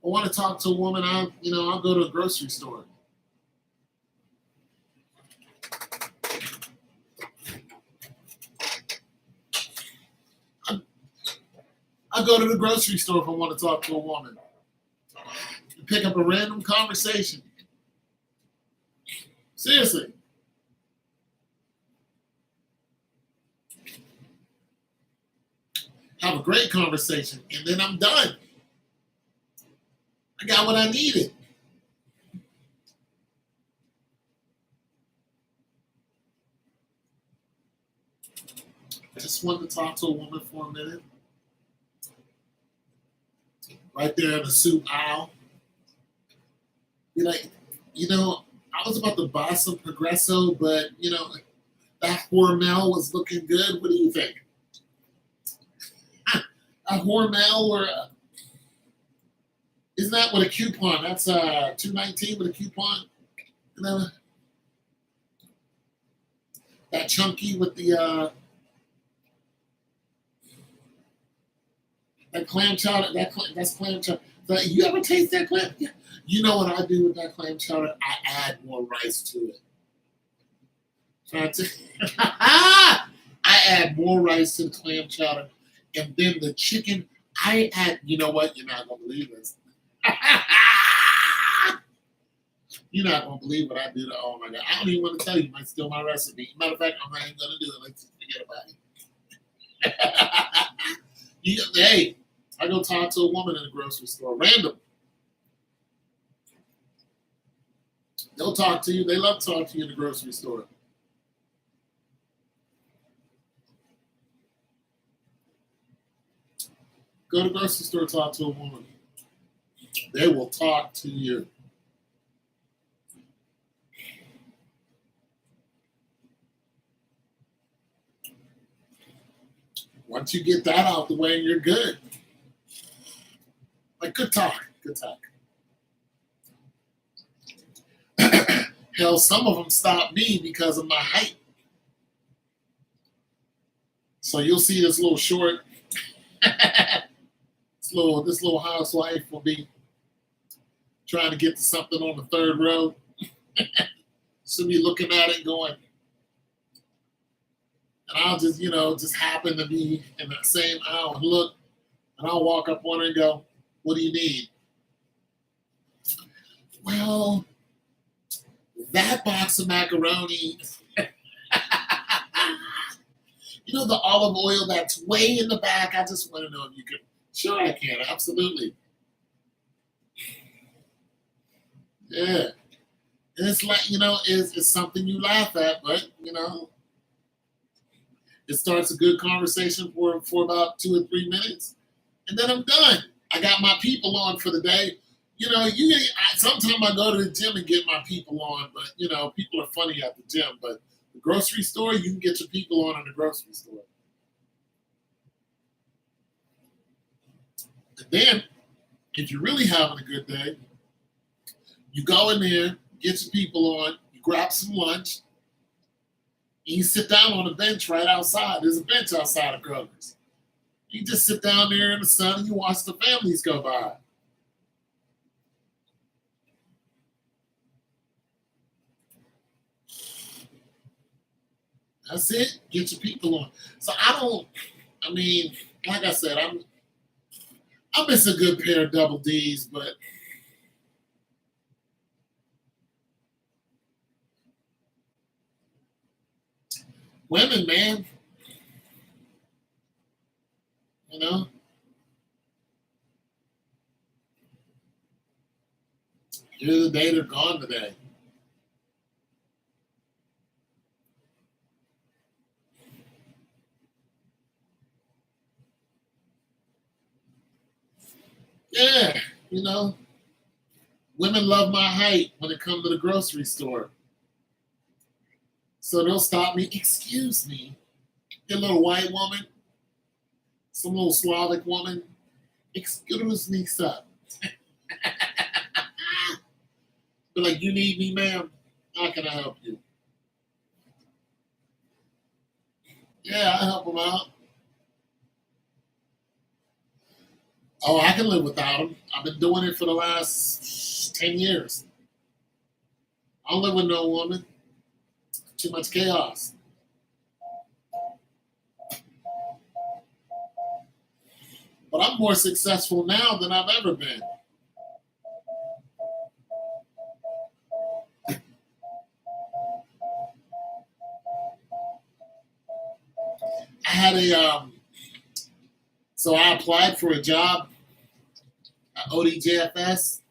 I want to talk to a woman. I'll go to a grocery store. I go to the grocery store if I want to talk to a woman. Pick up a random conversation. Seriously. Have a great conversation, and then I'm done. I got what I needed. I just wanted to talk to a woman for a minute. Right there in the soup aisle. Be like, I was about to buy some Progresso, but that Hormel was looking good. What do you think? A Hormel or isn't that with a coupon? That's $2.19 with a coupon. You know, that chunky with the that clam chowder. That's clam chowder. You ever taste that clam? Yeah. You know what I do with that clam chowder? I add more rice to it. I add more rice to the clam chowder, and then the chicken. I add. You know what? You're not gonna believe this. You're not gonna believe what I do to. Oh my god! I don't even want to tell you. You might steal my recipe. Matter of fact, I'm not even gonna do it. Let's just forget about it. Hey, I go talk to a woman in a grocery store, random. They'll talk to you. They love talking to you in the grocery store. Go to the grocery store, talk to a woman. They will talk to you. Once you get that out the way, you're good. Like, good talk. Good talk. Hell, some of them stop me because of my height. So you'll see this little short, this little housewife will be trying to get to something on the third row. She'll be looking at it going, and I'll just happen to be in that same aisle and look, and I'll walk up on her and go, "What do you need?" Well, that box of macaroni, the olive oil that's way in the back. I just want to know if you can. Sure, I can. Absolutely. Yeah. And it's like, it's something you laugh at, but, it starts a good conversation for about 2 or 3 minutes, and then I'm done. I got my people on for the day. sometimes I go to the gym and get my people on, but people are funny at the gym. But the grocery store, you can get your people on in the grocery store. And then, if you're really having a good day, you go in there, get your people on, you grab some lunch, and you sit down on a bench right outside. There's a bench outside of Kroger's. You just sit down there in the sun and you watch the families go by. That's it. Get your people on. So like I said, I miss a good pair of double D's, but women, man, you know, here the day they're gone today. Yeah, women love my height when it comes to the grocery store. So they'll stop me. Excuse me, you little white woman, some little Slavic woman. Excuse me, sir. Be like, you need me, ma'am? How can I help you? Yeah, I help them out. Oh, I can live without them. I've been doing it for the last 10 years. I don't live with no woman. Too much chaos. But I'm more successful now than I've ever been. I had so I applied for a job at ODJFS,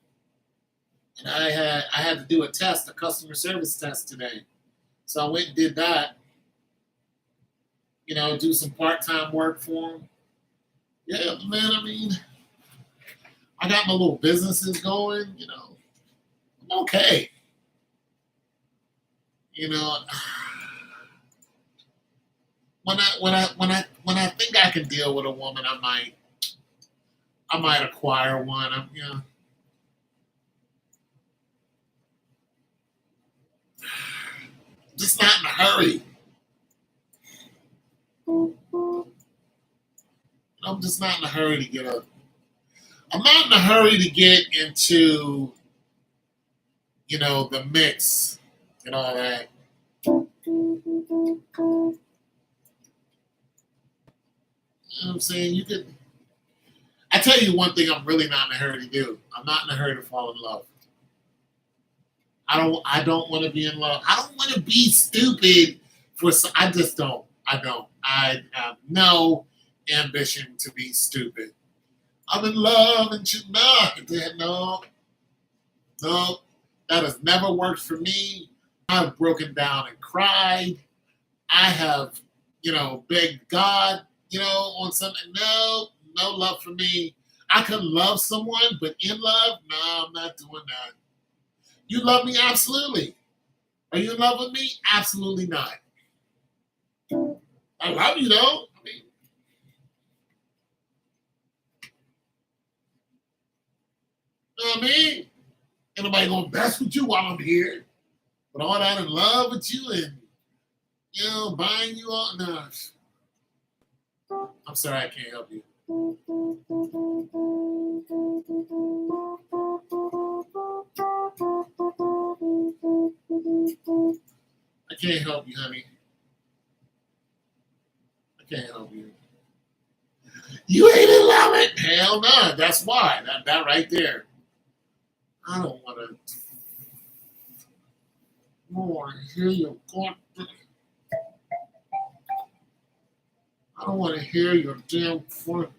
and I had to do a test, a customer service test today. So I went and did that. Do some part-time work for them. Yeah, man. I got my little businesses going. I'm okay. When I think I can deal with a woman, I might acquire one. I'm just not in a hurry. I'm just not in a hurry to get a. I'm not in a hurry to get into, the mix and all that. You know what I'm saying? You could. I tell you one thing I'm really not in a hurry to do. I'm not in a hurry to fall in love. I don't want to be in love. I don't want to be stupid I just don't. I don't. I have no ambition to be stupid. I'm in love and you no, no, that has never worked for me. I've broken down and cried. I have, begged God, on something. No, no love for me. I could love someone, but in love, no, I'm not doing that. You love me? Absolutely. Are you in love with me? Absolutely not. I love you though. You know what I mean? Ain't nobody gonna mess with you while I'm here. But all that in love with you and buying you all. No. I'm sorry, I can't help you. I can't help you, honey. I can't help you. You ain't in love it? Hell no. That's why. That right there. I don't want to hear your I don't want to hear your damn front.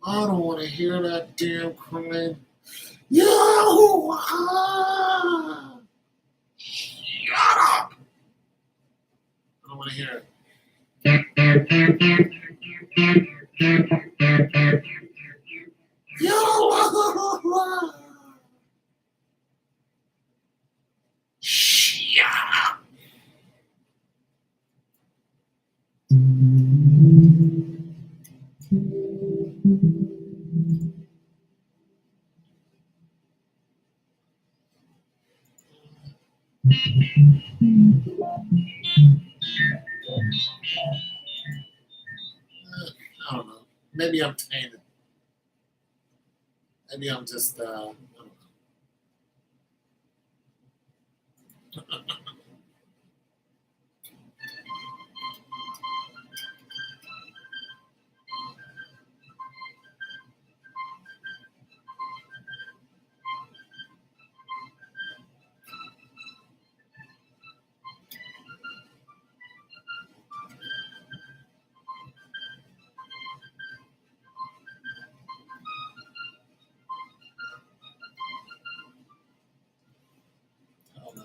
I don't want to hear that damn crying. Yo! Shut up! I don't want to hear it. I don't know. Maybe I'm tainted. Maybe I'm just. I don't know. I don't know.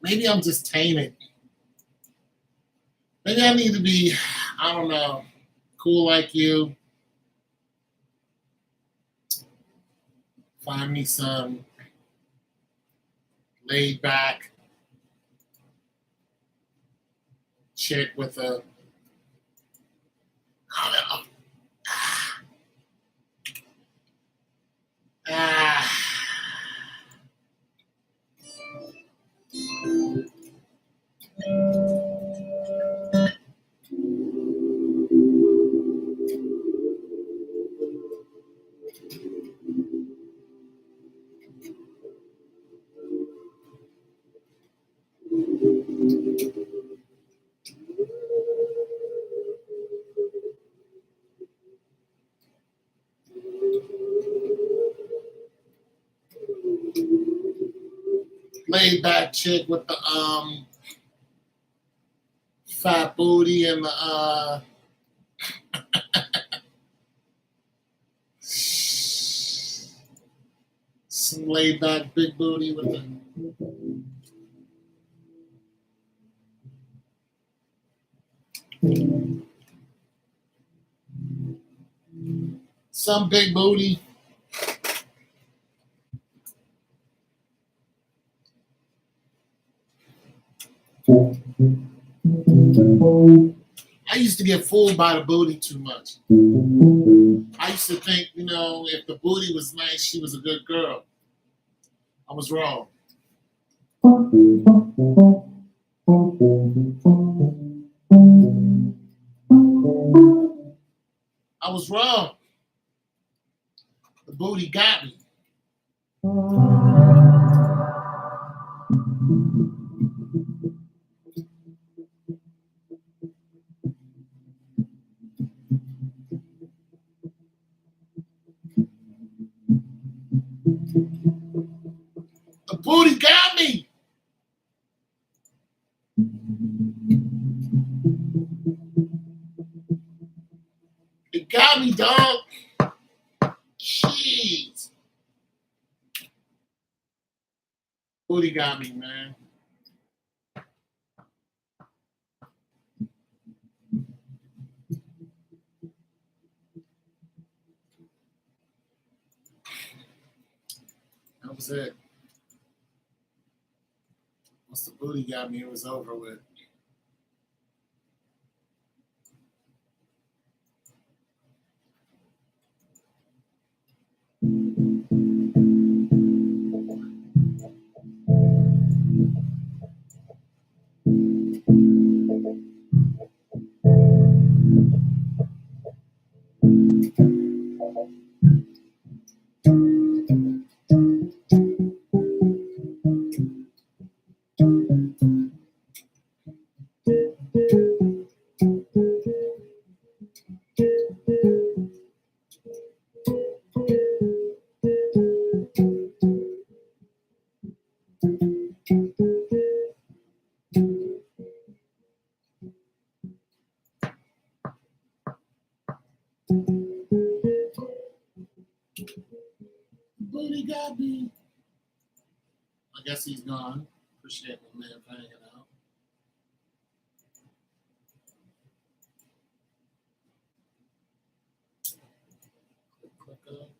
Maybe I'm just tainted. Maybe I need to be, I don't know, cool like you. Find me some laid back chick with a, I don't know. Ah, laid back chick with the fat booty and the some laid back big booty with the some big booty. I used to get fooled by the booty too much. I used to think, if the booty was nice, she was a good girl. I was wrong. I was wrong. The booty got me. The booty got me. It got me, dog. Jeez. Booty got me, man. That was it. Once the booty got me, it was over with. Booty got me. I guess he's gone. Appreciate my man for hanging out. Click up.